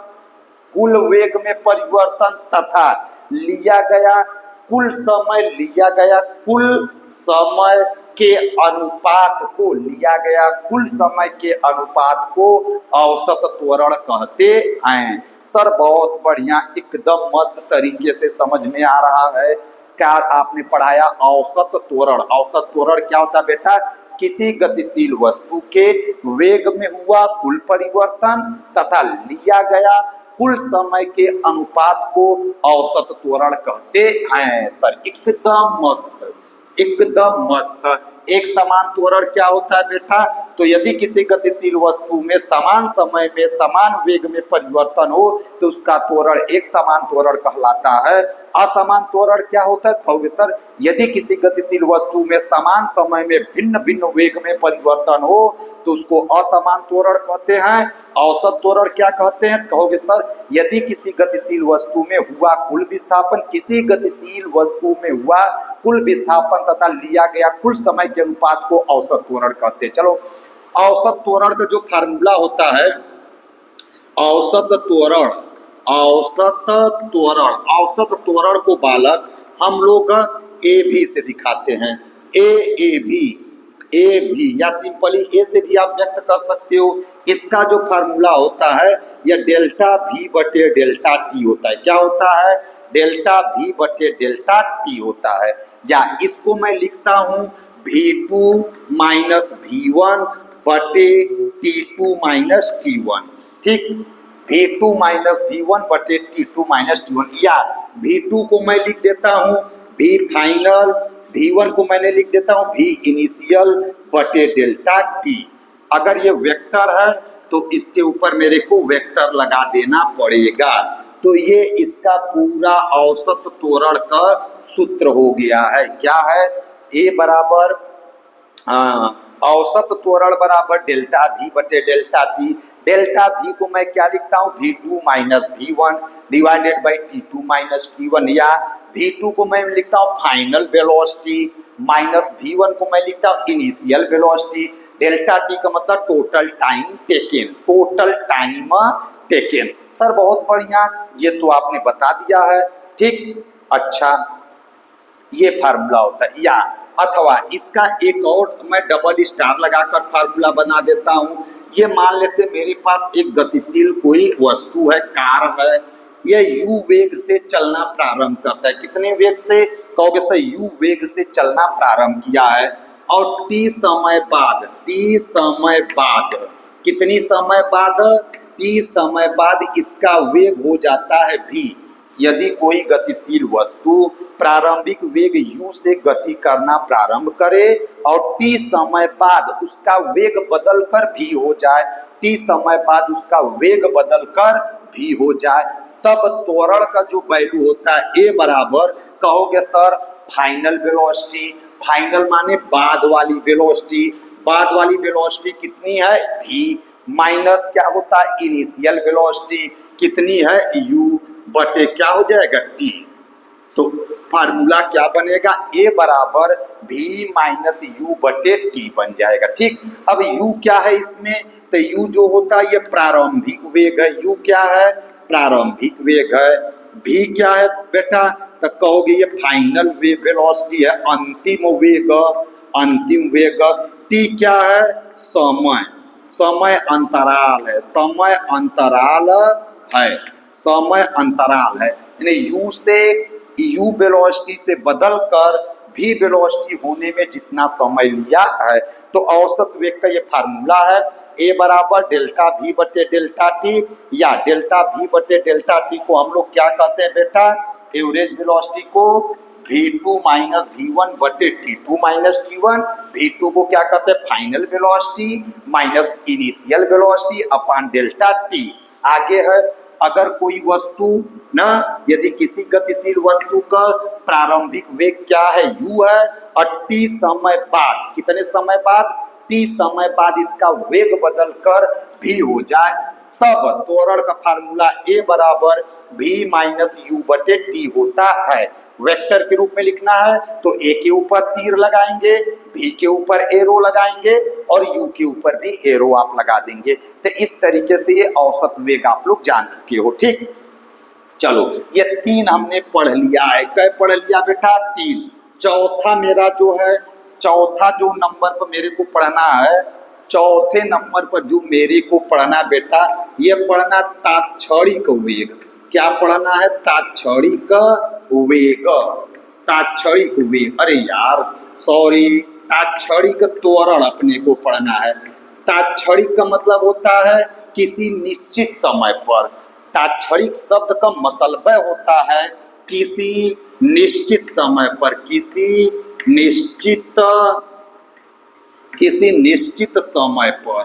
A: कुल वेग में परिवर्तन तथा लिया गया कुल समय, लिया गया कुल समय के अनुपात को, लिया गया कुल समय के अनुपात को औसत त्वरण कहते हैं। सर बहुत बढ़िया, एकदम मस्त तरीके से समझ में आ रहा है। क्या आपने पढ़ाया? औसत त्वरण। औसत त्वरण क्या होता है बेटा? किसी गतिशील वस्तु के वेग में हुआ कुल परिवर्तन तथा लिया गया कुल समय के अनुपात को औसत त्वरण कहते हैं। सर एकदम मस्त, एकदम मस्त। एक समान त्वरण क्या होता है बेटा? तो यदि किसी गतिशील वस्तु में समान समय में समान वेग में परिवर्तन हो तो उसका त्वरण एक समान त्वरण कहलाता है। असमान त्वरण क्या होता है? कहोगे सर यदि किसी गतिशील वस्तु में समान समय में भिन्न भिन्न वेग में परिवर्तन हो तो उसको असमान त्वरण कहते हैं। औसत त्वरण क्या कहते हैं? कहोगे सर यदि किसी गतिशील वस्तु में हुआ कुल विस्थापन, किसी गतिशील वस्तु में हुआ कुल विस्थापन तथा लिया गया कुल समय के अनुपात को औसत त्वरण कहते हैं। चलो औसत त्वरण का जो फार्मूला होता है, औसत त्वरण, औसत त्वरण, औसत त्वरण को बालक हम लोग ए भी से दिखाते हैं। ए भी या सिंपली ए से भी आप व्यक्त कर सकते हो। इसका जो फार्मूला होता है यह डेल्टा V बटे डेल्टा टी होता है। क्या होता है? डेल्टा V बटे डेल्टा टी होता है। या इसको मैं लिखता हूं V2 माइनस V1 बटे T2 माइनस T1। ठीक, V2 माइनस V1 बटे T2 माइनस T1, या V2 को मैं लिख देता हूं V फाइनल, V1 को मैंने लिख देता हूं V इनिशियल बटे डेल्टा T। अगर ये वेक्टर है तो इसके ऊपर मेरे को वेक्टर लगा देना पड़ेगा। तो ये इसका पूरा औसत त्वरण का सूत्र हो गया है। क्या है? ए बराबर औसत त्वरण बराबर डेल्टा V बटे डेल्टा टी। डेल्टा V को मैं क्या लिखता हूँ? V2 minus V1 divided by T2 minus T1, या V2 को मैं लिखता हूँ फाइनल वेलोसिटी माइनस V1 को मैं लिखता हूँ इनिशियल वेलोसिटी। डेल्टा टी का मतलब total time taken, total time taken. Sir बहुत बढ़िया, ये तो आपने बता दिया है। ठीक, अच्छा ये फार्मूला होता है। या अथवा इसका एक और मैं डबल स्टार लगाकर फार्मूला बना देता हूँ। ये मान लेते मेरे पास एक गतिशील कोई वस्तु है, कार है, यह u वेग से चलना प्रारंभ करता है। कितने वेग से? कहोगे सर u वेग से चलना प्रारंभ किया है, और t समय बाद, कितनी समय बाद? t समय बाद इसका वेग हो जाता है v। यदि कोई गतिशील वस्तु प्रारंभिक वेग u से गति करना प्रारंभ करे और t समय बाद उसका वेग बदलकर v हो जाए, t समय बाद उसका वेग बदलकर v हो जाए, तब त्वरण का जो वैल्यू होता है a बराबर, कहोगे सर फाइनल वेलोसिटी। फाइनल माने बाद वाली वेलोसिटी। बाद वाली वेलोसिटी कितनी है? v माइनस क्या होता है? इनिशियल वेलोसिटी कितनी है? u बटे क्या हो जाएगा? t। तो फार्मूला क्या बनेगा? a बराबर v माइनस यू बटे टी बन जाएगा। ठीक, अब u क्या है इसमें? तो u जो होता है ये प्रारंभिक वेग है। u क्या है? प्रारंभिक वेग है। v क्या है बेटा? तो कहोगे ये फाइनल वेलोसिटी है, अंतिम वेग, अंतिम वेग। t क्या है? समय, समय अंतराल है, समय अंतराल है, समय अंतराल है। यानी u से u वेलोसिटी से बदलकर v वेलोसिटी होने में जितना समय लिया है, तो औसत वेग का ये फार्मूला है। a बराबर डेल्टा v बटे डेल्टा टी, या डेल्टा v बटे डेल्टा टी को हम लोग क्या कहते हैं बेटा? एवरेज वेलोसिटी को v2 माइनस v1 बटे t2 माइनस t1। v2 को क्या कहते हैं? Final velocity minus initial velocity upon delta t। आगे है, अगर कोई वस्तु ना, यदि किसी गतिशील वस्तु का प्रारंभिक वेग क्या है? u है, और t समय बाद, कितने समय बाद? t समय बाद इसका वेग बदलकर v हो जाए, तब त्वरण का फार्मूला a बराबर v माइनस यू बटे टी होता है। वेक्टर के रूप में लिखना है तो a के ऊपर तीर लगाएंगे, v के ऊपर एरो लगाएंगे, और u के ऊपर भी एरो आप लगा देंगे। तो इस तरीके से ये औसत वेग आप लोग जान चुके हो। ठीक, चलो ये तीन हमने पढ़ लिया है। क्या पढ़ लिया बेटा? तीन। चौथा मेरा जो है, चौथा जो नंबर पर मेरे को पढ़ना है, चौथे नंबर पर जो मेरे को पढ़ना बेटा, ये पढ़ना तात्क्षणिक वेग। क्या पढ़ना है? तात्क्षणिक वेग, तात्क्षणिक वेग। अरे यार सॉरी, तात्क्षणिक त्वरण अपने को पढ़ना है। तात्क्षणिक का मतलब होता है किसी निश्चित समय पर। तात्क्षणिक शब्द का मतलब होता है किसी निश्चित समय पर, किसी निश्चित समय पर।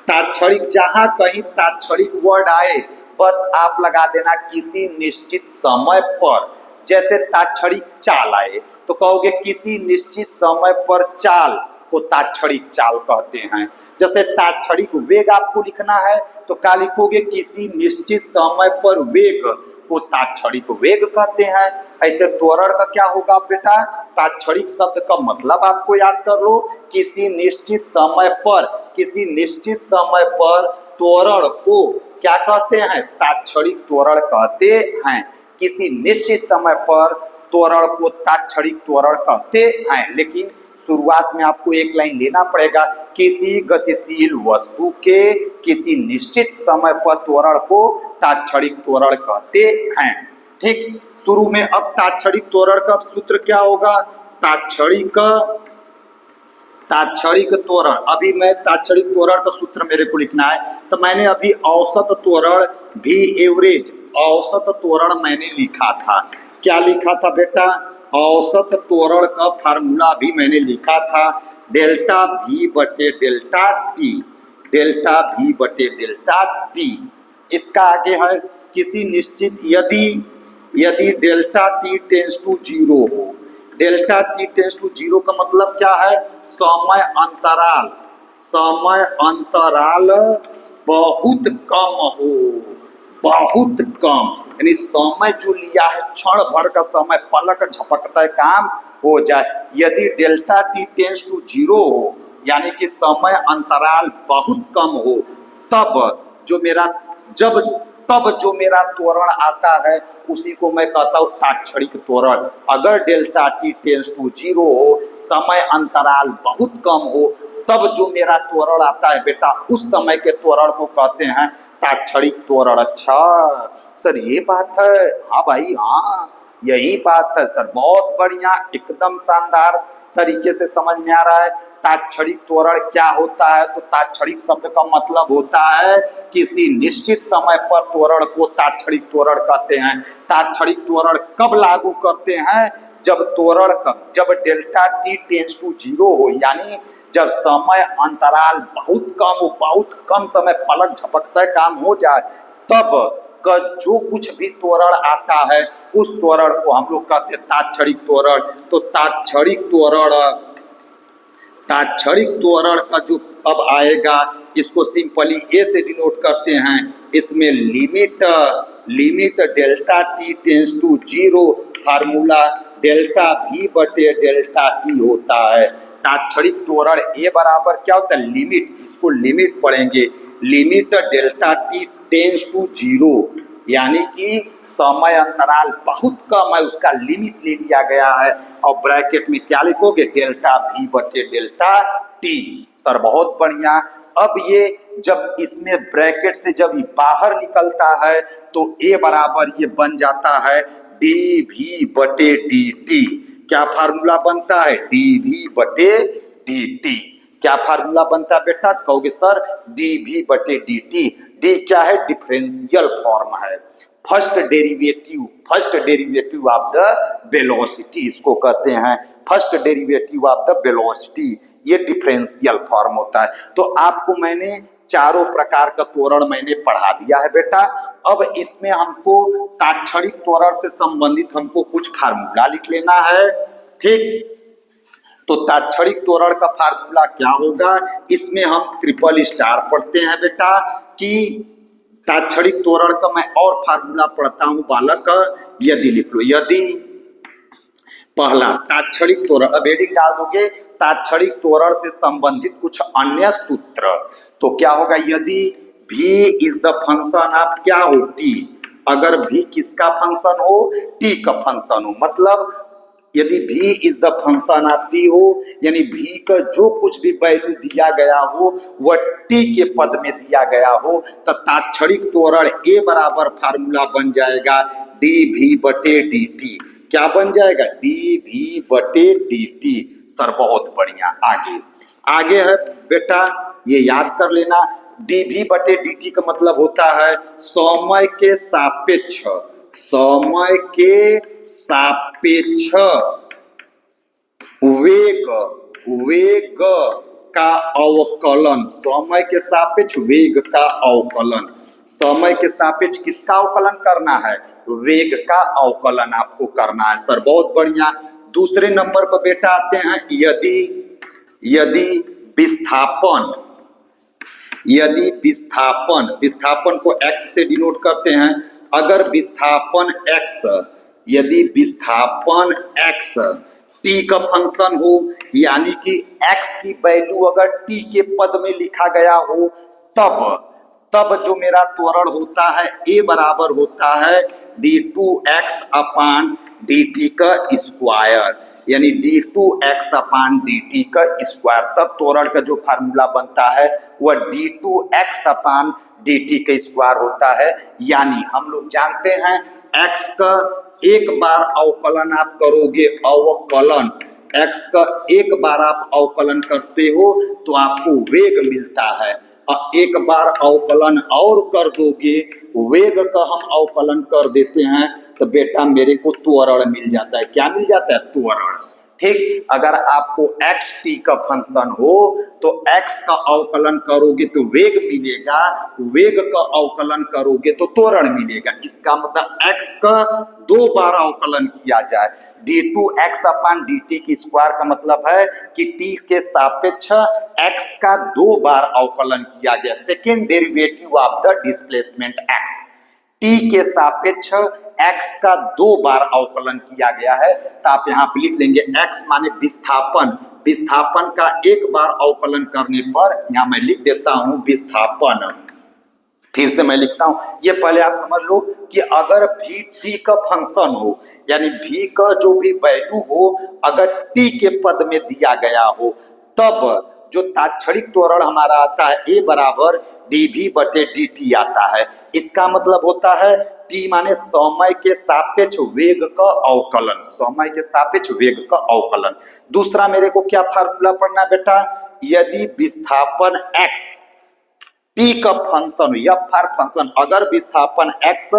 A: तात्क्षणिक, जहां कहीं तात्क्षणिक वर्ड आए बस आप लगा देना किसी निश्चित समय पर। जैसे तात्क्षणिक चाल आए तो कहोगे किसी निश्चित समय पर चाल को तात्क्षणिक चाल कहते हैं। जैसे तात्क्षणिक वेग आपको लिखना है तो क्या लिखोगे? किसी निश्चित समय पर वेग को तात्क्षणिक वेग कहते हैं। ऐसे त्वरण का क्या होगा बेटा? तात्क्षणिक शब्द का मतलब आपको याद कर लो, किसी निश्चित समय पर, किसी निश्चित समय पर त्वरण को क्या कहते हैं? तात्क्षणिक त्वरण कहते हैं। किसी निश्चित समय पर त्वरण को तात्क्षणिक त्वरण कहते हैं। लेकिन शुरुआत में आपको एक लाइन लेना पड़ेगा, किसी गतिशील वस्तु के किसी निश्चित समय पर त्वरण को तात्क्षणिक त्वरण कहते हैं। ठीक, शुरू में अब तात्क्षणिक त्वरण का सूत्र क्या होगा? तात्क्षणिक त्वरण। अभी मैं तात्क्षणिक त्वरण का सूत्र मेरे को लिखना है, तो मैंने अभी औसत त्वरण भी एवरेज, औसत त्वरण मैंने लिखा था। क्या लिखा था बेटा? औसत त्वरण का फार्मूला भी मैंने लिखा था, डेल्टा v बटे डेल्टा टी, डेल्टा v बटे डेल्टा टी। इसका आगे है किसी निश्चित यदि यदि delta T tends to zero हो, delta T tends to zero का मतलब क्या है, समय अंतराल, समय अंतराल बहुत कम हो, बहुत कम, यानी समय जो लिया है क्षण भर का समय, पलक झपकता है काम हो जाए। यदि delta T tends to zero हो यानी कि समय अंतराल बहुत कम हो, तब जो मेरा जब तब जो मेरा त्वरण आता है उसी को मैं कहता हूं तात्क्षणिक त्वरण। अगर delta T tends to zero हो, समय अंतराल बहुत कम हो, तब जो मेरा त्वरण आता है बेटा उस समय के त्वरण को कहते हैं तात्क्षणिक त्वरण। अच्छा सर ये बात है, हाँ भाई हाँ यही बात है सर, बहुत बढ़िया, एकदम शानदार तरीके से समझ में आ रहा है। तात्क्षणिक त्वरण क्या होता है, तो तात्क्षणिक शब्द का मतलब होता है किसी निश्चित समय पर त्वरण को तात्क्षणिक त्वरण कहते हैं। तात्क्षणिक त्वरण कब लागू करते हैं, जब त्वरण जब delta T tends to zero हो, यानी जब समय अंतराल बहुत कम हो, बहुत कम समय पलक झपकता काम हो जाए, तब का जो कुछ भी त्वरण आता है उस त्वरण को हम लोग कहते हैं तात्क्षणिक त्वरण। तो तात्क्षणिक त्वरण का जो अब आएगा इसको सिंपली ए से डिनोट करते हैं। इसमें limit delta T tends to zero, formula delta V बटे डेल्टा टी होता है। तात्क्षणिक त्वरण ए बराबर क्या होता है, लिमिट, इसको लिमिट पढ़ेंगे, limit delta T tends to zero, यानी कि समय अंतराल बहुत कम है उसका लिमिट ले लिया गया है, और ब्रैकेट में क्या लिखोगे, डेल्टा वी बटे डेल्टा टी। सर बहुत बढ़िया। अब ये जब इसमें ब्रैकेट से जब ये बाहर निकलता है तो ए बराबर ये बन जाता है डी वी बटे डी टी। क्या फार्मूला बनता है, डी वी बटे डी टी। क्या फार्मूला बनता है बेटा, कहोगे सर डी वी बटे डी टी। डी क्या है, डिफरेंशियल फॉर्म है, first derivative of the velocity, इसको कहते हैं first derivative of the velocity, ये डिफरेंशियल फॉर्म होता है। तो आपको मैंने चारों प्रकार का त्वरण मैंने पढ़ा दिया है बेटा। अब इसमें हमको तात्क्षणिक त्वरण से संबंधित हमको कुछ फार्मूला लिख लेना है, ठीक। तो तात्क्षणिक त्वरण का फार्मूला क्या होगा, इसमें हम ट्रिपल स्टार पढ़ते हैं बेटा कि तात्क्षणिक त्वरण का मैं और फार्मूला पढ़ता हूं बालक, यदि लिख लो, यदि पहला तात्क्षणिक त्वरण, अब हेडिंग डाल दोगे तात्क्षणिक त्वरण से संबंधित कुछ अन्य सूत्र। तो क्या होगा, यदि v is the function of क्या हो, t, अगर v किसका फंक्शन हो, t का फंक्शन हो, मतलब यदि v is the function of t हो, यानी v का जो कुछ भी वैल्यू दिया गया हो वह t के पद में दिया गया हो, तो तात्क्षणिक त्वरण a बराबर फार्मूला बन जाएगा dv बटे dt। क्या बन जाएगा, dv बटे dt। सर बहुत बढ़िया। आगे है बेटा, ये याद कर लेना, dv बटे dt का मतलब होता है समय के सापेक्ष वेग का अवकलन, समय के सापेक्ष वेग का अवकलन। समय के सापेक्ष किसका अवकलन करना है, वेग का अवकलन आपको करना है। सर बहुत बढ़िया। दूसरे नंबर पर बेटा आते हैं, यदि विस्थापन को x से डिनोट करते हैं। अगर यदि विस्थापन x t का फंक्शन हो, यानी कि x की वैल्यू अगर t के पद में लिखा गया हो, तब जो मेरा त्वरण होता है a बराबर होता है d2x अपान dt का स्क्वायर, यानी d2x अपान dt का स्क्वायर। तब त्वरण का जो फार्मूला बनता है वह d2x अपान dt का स्क्वायर होता है। यानी हम लोग जानते हैं x का एक बार अवकलन आप करोगे, x का एक बार आप अवकलन करते हो तो आपको वेग मिलता है, और एक बार अवकलन और कर दोगे, वेग का हम अवकलन कर देते हैं तो बेटा मेरे को त्वरण मिल जाता है। क्या मिल जाता है, त्वरण, ठीक। अगर आपको एक्स टी का फंक्शन हो तो एक्स का अवकलन करोगे तो वेग मिलेगा, वेग का अवकलन करोगे तो त्वरण मिलेगा। इसका मतलब एक्स का 2 बार अवकलन किया जाए, D two x upon D T की स्क्वायर का मतलब है कि टी के सापेक्ष एक्स का 2 बार अवकलन किया गया, second derivative of the displacement x. T के सापेक्ष एक्स का 2 बार अवकलन किया गया है, तो आप यहां पर लिख लेंगे एक्स माने विस्थापन, विस्थापन का 1 बार अवकलन करने पर, यहां मैं लिख देता हूं विस्थापन। फिर से मैं लिखता हूं, ये पहले आप समझ लो कि अगर भी टी का फंक्शन हो, यानी भी का जो भी वैल्यू हो अगर टी के पद में दिया गया हो, तब जो तात्क्षणिक त्वरण हमारा आता है ए बराबर dv बटे dt आता है। इसका मतलब होता है टी माने समय के सापेक्ष वेग का अवकलन, समय के सापेक्ष वेग का अवकलन। दूसरा मेरे को क्या फार्मूला पढ़ना बेटा, यदि विस्थापन x टी का फंक्शन एफ आर फंक्शन, अगर विस्थापन x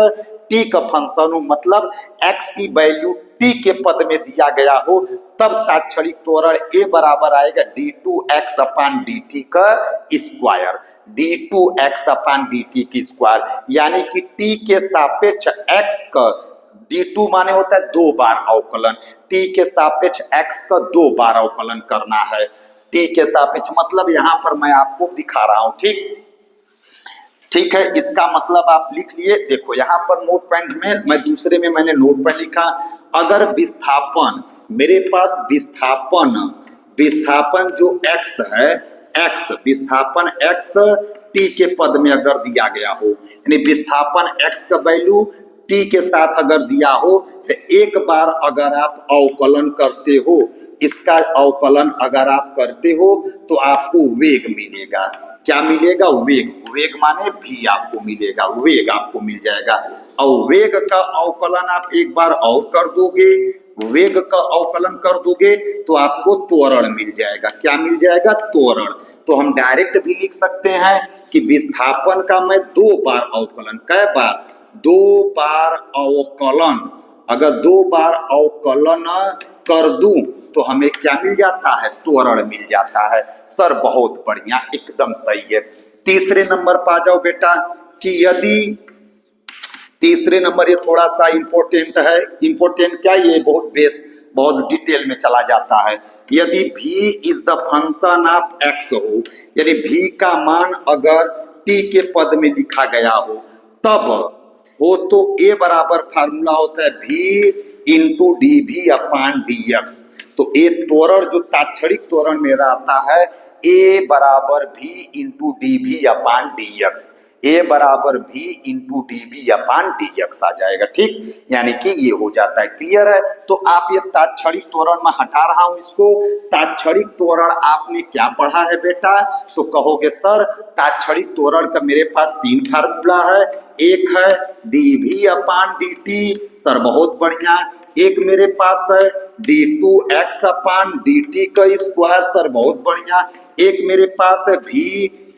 A: टी का फंक्शन हो, मतलब x की वैल्यू टी के पद में दिया गया हो, तब तात्क्षणिक त्वरण ए बराबर आएगा d two x upon D t का square, d two x upon D T की स्क्वायर, यानी कि टी के सापेक्ष एक्स का डी टू माने होता है 2 बार अवकलन, टी के सापेक्ष एक्स का 2 बार अवकलन करना है, टी के सापेक्ष मतलब यहां पर मैं आपको दिखा रहा हूं। ठीक ठीक है, इसका मतलब आप लिख लिए। देखो यहाँ पर नोट पॉइंट में मैं दूसरे में मैंने नोट पॉइंट लिखा, अगर विस्थापन मेरे पास विस्थापन जो x है, x विस्थापन x t के पद में अगर दिया गया हो, यानी विस्थापन x का वैल्यू t के साथ अगर दिया हो, तो एक बार अगर आप अवकलन करते हो, इसका अवकलन अगर आप करते हो तो आपको वेग मिलेगा। क्या मिलेगा? वेग। वेग माने भी आपको मिलेगा, वेग आपको मिल जाएगा। और वेग का अवकलन आप एक बार और कर दोगे, वेग का अवकलन कर दोगे तो आपको त्वरण मिल जाएगा। क्या मिल जाएगा? त्वरण। तो हम डायरेक्ट भी लिख सकते हैं कि विस्थापन का मैं 2 बार अवकलन, कै बार? 2 बार अवकलन, अगर 2 बार अवकलन कर दूं तो हमें क्या मिल जाता है? त्वरण मिल जाता है। सर बहुत बढ़िया, एकदम सही है। तीसरे नंबर पर आ जाओ बेटा कि यदि तीसरे नंबर, ये थोड़ा सा इंपॉर्टेंट है। इंपॉर्टेंट क्या, ये बहुत डिटेल में चला जाता है। यदि v is the function of x हो, यानी v का मान अगर t के पद में लिखा गया हो, तब हो तो a बराबर फार्मूला होता है v into d v upon d x. तो ए त्वरण जो तात्क्षणिक त्वरण मेरा आता है, ए बराबर v into d v upon d x, a बराबर v into d v upon d x आ जाएगा। ठीक, यानी कि ये हो जाता है। क्लियर है? तो आप ये तात्क्षणिक त्वरण में हटा रहा हूं इसको। तात्क्षणिक त्वरण आपने क्या पढ़ा है बेटा? तो कहोगे सर तात्क्षणिक त्वरण का मेरे पास 3 फार्मूला है। एक है d v upon D t, sir बहुत बढ़िया। एक मेरे पास है d two x upon D t का स्क्वायर, सर बहुत बढ़िया। एक मेरे पास है v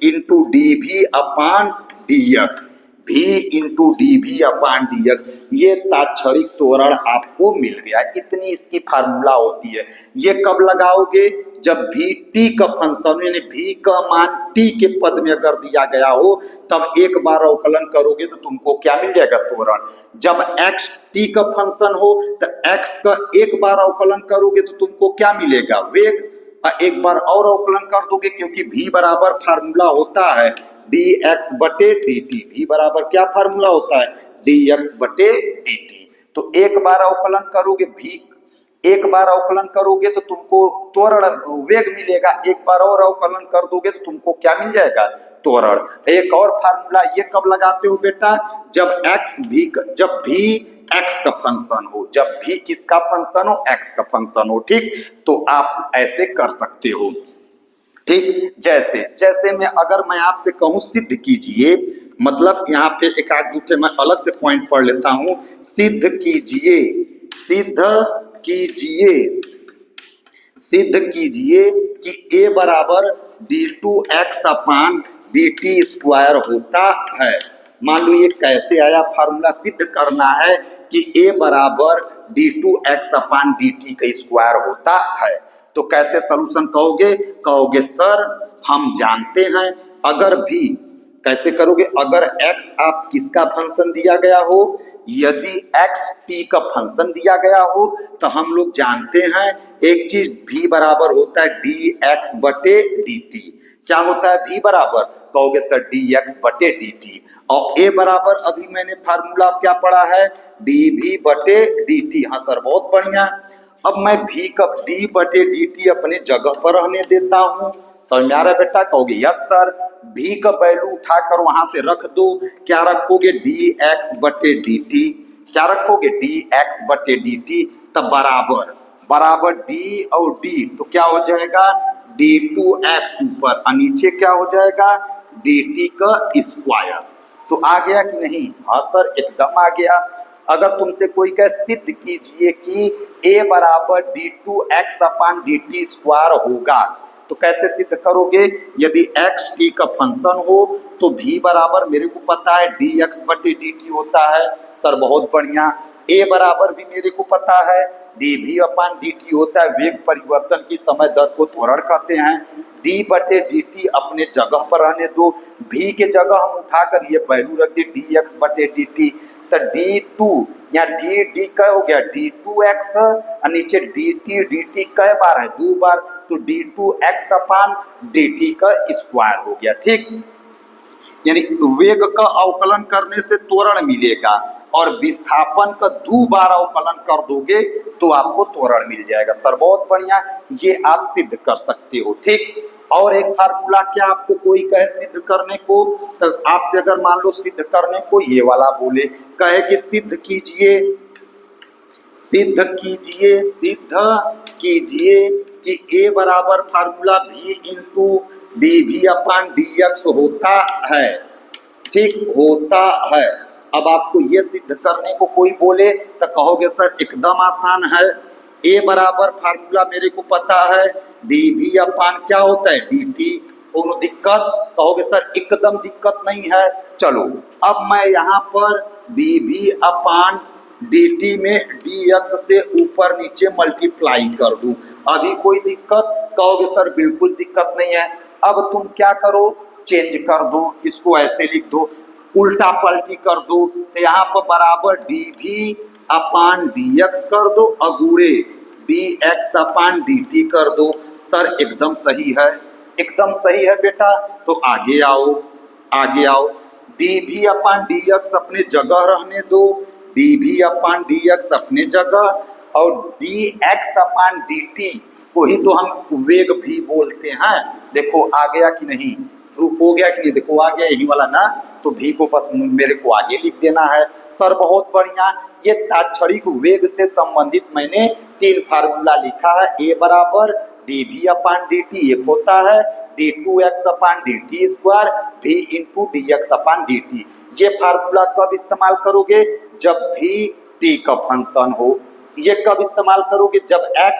A: into d v upon d x, v into d v upon d x. ये तात्क्षणिक त्वरण आपको मिल गया। इतनी इसकी फार्मूला होती है। ये कब लगाओगे? जब भी टी का फंक्शन, यानी भी का मान टी के पद में अगर दिया गया हो, तब एक बार अवकलन करोगे तो तुमको क्या मिल जाएगा? त्वरण। जब एक्स टी का फंक्शन हो तो एक्स का एक बार अवकलन करोगे तो तुमको क्या मिलेगा? वेग। एक बार और अवकलन कर दोगे, क्योंकि v बराबर फार्मूला होता है dx बटे dt। v बराबर क्या फार्मूला होता है? dx बटे dt। तो एक बार अवकलन करोगे, v एक बार अवकलन करोगे तो तुमको त्वरण वेग मिलेगा। एक बार और अवकलन कर दोगे तो तुमको क्या मिल जाएगा? त्वरण। एक और फार्मूला ये कब लगाते हो बेटा? जब जब भी एक्स का फंक्शन हो, जब भी किसका फंक्शन हो? एक्स का फंक्शन हो। ठीक, तो आप ऐसे कर सकते हो। ठीक, जैसे मैं आपसे कहूं सिद्ध कीजिए, मतलब यहाँ पे एक आध दूसरे मैं अलग से पॉइंट पढ़ लेता हूं। सिद्ध कीजिए कि a बराबर D two x upon D T square होता है। मान लो ये कैसे आया फार्मूला? सिद्ध करना है कि a बराबर d2x/dt का स्क्वायर होता है। तो कैसे सॉल्यूशन कहोगे? कहोगे सर हम जानते हैं अगर भी, कैसे करोगे? अगर x आप किसका फंक्शन दिया गया हो, यदि x t का फंक्शन दिया गया हो तो हम लोग जानते हैं एक चीज v बराबर होता है dx बटे dt। क्या होता है v बराबर? कहोगे सर dx बटे dt। और a बराबर अभी मैंने फार्मूला क्या पढ़ा है? dv बटे dt। हाँ सर बहुत बढ़िया। अब मैं v का d बटे dt अपने जगह पर रहने देता हूं। समझ में आ रहा है बेटा? कहोगे यस सर। v का वैल्यू उठाकर वहां से रख दो। क्या रखोगे? dx बटे dt। क्या रखोगे? dx बटे dt। तब बराबर बराबर d और d तो क्या हो जाएगा? d2x ऊपर और नीचे क्या हो जाएगा? dt का स्क्वायर। तो आ गया कि नहीं? हाँ सर एकदम आ गया। अगर तुमसे कोई कहे सिद्ध कीजिए कि a बराबर d2x/dt स्क्वायर होगा तो कैसे सिद्ध करोगे? यदि x t का फंक्शन हो तो v बराबर मेरे को पता है dx बटे dt होता है। सर बहुत बढ़िया। a बराबर भी मेरे को पता है dv/dt होता है। वेग परिवर्तन की समय दर को त्वरण कहते हैं। d बटे dt अपने जगह पर रहने दो। v के जगह हम उठाकर ये वैल्यू रख दी dx बटे dt। तो d2 या dd क्या हो गया? d2x और नीचे dt कै बार है? 2 बार। तो d2x/dt का स्क्वायर हो गया। ठीक, यानी वेग का अवकलन करने से त्वरण मिलेगा और विस्थापन का 2 बार अवकलन कर दोगे तो आपको त्वरण मिल जाएगा। सर बहुत बढ़िया, ये आप सिद्ध कर सकते हो। ठीक, और एक फार्मूला क्या आपको कोई कहे सिद्ध करने को, तो आपसे अगर मान लो सिद्ध करने को ये वाला बोले, कहे कि सिद्ध कीजिए, सिद्ध कीजिए, सिद्ध कीजिए कि a बराबर फार्मूला v इंटू dv/dx होता है। ठीक, होता है। अब आपको ये सिद्ध करने को कोई बोले तो कहोगे सर एकदम आसान है। a बराबर फार्मूला मेरे को पता है dv/ क्या होता है? dt। कोनो दिक्कत? कहोगे सर एकदम दिक्कत नहीं है। चलो अब मैं यहाँ पर dv/dt में dx से ऊपर नीचे मल्टीप्लाई कर दूं, अभी कोई दिक्कत? कहोगे सर बिल्कुल दिक्कत नहीं है। अब तुम क्या करो? चेंज कर दो, इसको ऐसे लिख दो, उल्टा पलटी कर दो। तो यहाँ पर बराबर dv/dx कर दो, अगूड़े dx/dt कर दो। सर एकदम सही है, एकदम सही है बेटा। तो आगे आओ, आगे आओ। dv/dx अपने जगह रहने दो, dv/dx अपने जगह और dx/dt को ही तो हम वेग भी बोलते हैं। देखो आ गया कि नहीं? प्रूफ हो गया कि नहीं? देखो आ गया यही वाला ना। तो भी को बस मेरे को आगे लिख देना है। सर बहुत बढ़िया। ये तात्क्षणिक वेग से संबंधित मैंने 3 फार्मूला लिखा है। a बराबर dv/dt एक होता है d2x/dt square v into dx/dt। ये फार्मूला कब इस्तेमाल करोगे? जब भी t का फंक्शन हो। ये कब इस्तेमाल करोगे? जब x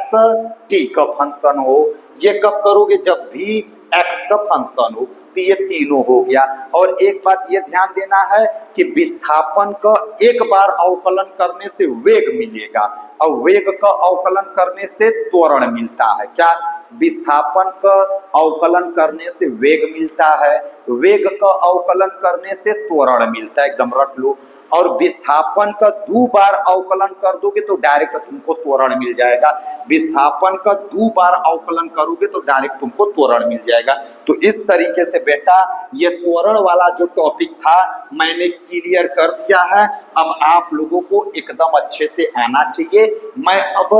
A: t का फंक्शन हो। ये कब करोगे? जब भी x का फंक्शन हो। तो ये तीनों हो गया। और एक बात ये ध्यान देना है कि विस्थापन का एक बार अवकलन करने से वेग मिलेगा और वेग का अवकलन करने से त्वरण मिलता है। क्या? विस्थापन का अवकलन करने से वेग मिलता है, वेग का अवकलन करने से त्वरण मिलता है, एकदम रख लो। और विस्थापन का 2 बार अवकलन कर दोगे तो डायरेक्ट तुमको त्वरण मिल जाएगा। विस्थापन का 2 बार अवकलन करोगे तो डायरेक्ट तुमको त्वरण मिल जाएगा। तो इस तरीके से बेटा ये त्वरण वाला जो टॉपिक था मैंने क्लियर कर दिया है। अब आप लोगों को एकदम अच्छे से आना चाहिए। मैं अब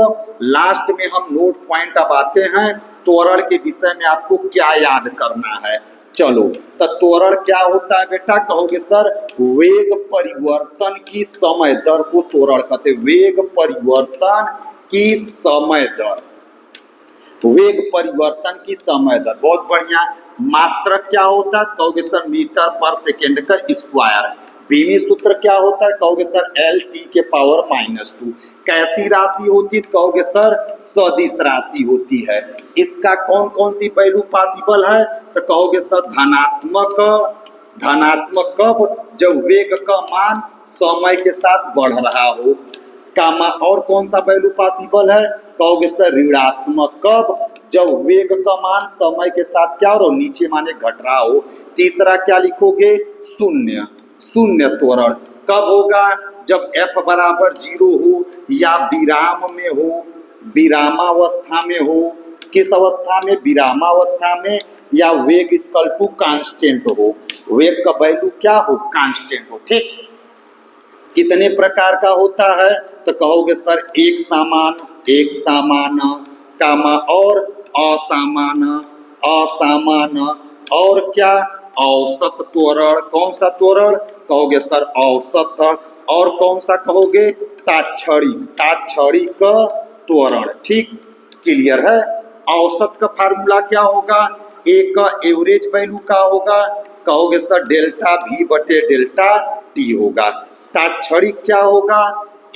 A: लास्ट में हम नोट पॉइंट अब आते हैं त्वरण के विषय में, आपको क्या याद करना है। चलो तो त्वरण क्या होता है बेटा? कहोगे सर वेग परिवर्तन की समय दर को त्वरण कहते हैं। वेग परिवर्तन की समय दर, वेग परिवर्तन की समय दर, बहुत बढ़िया। मात्रक क्या होता है? कहोगे सर मीटर पर सेकेंड का स्क्वायर। बीमी सूत्र क्या होता है? कहोगे सर LT⁻²। कैसी राशि होती है? कहोगे सर सदिश राशि होती है। इसका कौन कौन सी वैल्यू पॉसिबल है? तो कहोगे सर धनात्मक, धनात्मक कब? जब वेग का मान समय के साथ बढ़ रहा हो। कामा और कौन सा वैल्यू पॉसिबल है, कहोगे सर ऋणात्मक। कब, जब वेग का मान समय के साथ क्या हो, नीचे माने घट रहा हो। तीसरा क्या लिखोगे, शून्य, शून्य त्वरण कब होगा, जब f बराबर 0 हो या विराम में हो, विरामावस्था में हो। किस अवस्था में, विरामावस्था में, या वेग इक्वल टू कांस्टेंट हो, वेग का वैल्यू क्या हो, कांस्टेंट हो। ठीक, कितने प्रकार का होता है, तो कहोगे सर एक सामान्य, एक सामान्य, कामा और असामान्य, असामान्य और क्या, औसत त्वरण। कौन सा त्वरण, कहोगे सर औसत। और कौन सा कहोगे, तात्क्षणिक, तात्क्षणिक त्वरण। ठीक, क्लियर है। औसत का फार्मूला क्या होगा, ए का एवरेज वैल्यू का होगा, कहोगे सर डेल्टा वी बटे डेल्टा टी होगा। तात्क्षणिक क्या होगा,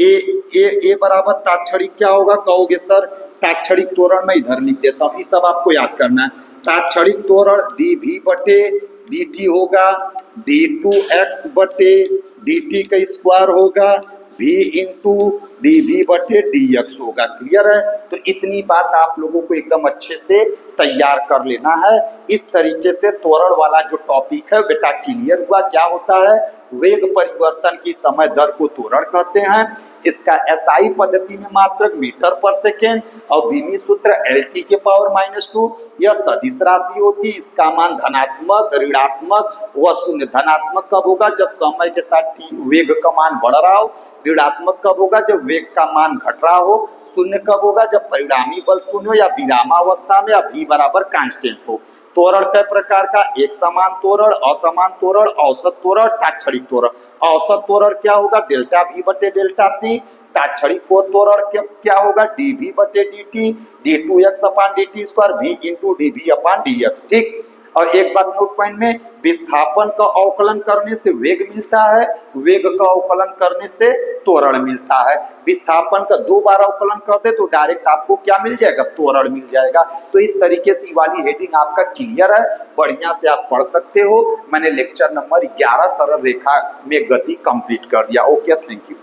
A: ए बराबर तात्क्षणिक क्या होगा, कहोगे सर तात्क्षणिक त्वरण मैं इधर लिख देता हूँ, ये सब आपको याद करना है। तात्क्षणिक त्वरण डी वी बटे डी टी होगा, डी टू एक्स बटे डी टी का स्क्वायर होगा, v इंटू डी वी बटे डी एक्स होगा। क्लियर है। तो इतनी बात आप लोगों को एकदम अच्छे से तैयार कर लेना है। इस तरीके से त्वरण वाला जो टॉपिक है बेटा क्लियर हुआ। क्या होता है, वेग परिवर्तन की समय दर को त्वरण कहते हैं। इसका एसआई पद्धति में मात्रक मीटर पर सेकेंड और बीमी सूत्र एलटी के पावर -2। यह सदिश राशि होती, इसका मान धनात्मक, ऋणात्मक व शून्य। धनात्मक कब होगा, जब समय के साथ वेग का मान बढ़ रहा हो। ऋणात्मक कब होगा, जब वेग का मान घट रहा हो। शून्य कब होगा, जब परिणामी बल शून्य हो या विरामावस्था में या v बराबर कांस्टेंट हो। त्वरण कई प्रकार का, एक समान त्वरण, असमान त्वरण, औसत त्वरण, तात्क्षणिक त्वरण। औसत त्वरण क्या होगा, डेल्टा v बटे डेल्टा टी। तात्क्षणिक त्वरण क्या होगा, डी वी बटे d t, d two x upon D T square, v into d v upon d x. ठीक, और एक बात नोट पॉइंट में, विस्थापन का अवकलन करने से वेग मिलता है, वेग का अवकलन करने से त्वरण मिलता है। विस्थापन का 2 बार अवकलन कर दे तो डायरेक्ट आपको क्या मिल जाएगा, त्वरण मिल जाएगा। तो इस तरीके से वाली हेडिंग आपका क्लियर है, बढ़िया से आप पढ़ सकते हो। मैंने लेक्चर नंबर 11 सरल रेखा में गति कंप्लीट कर दिया। Okay, thank you.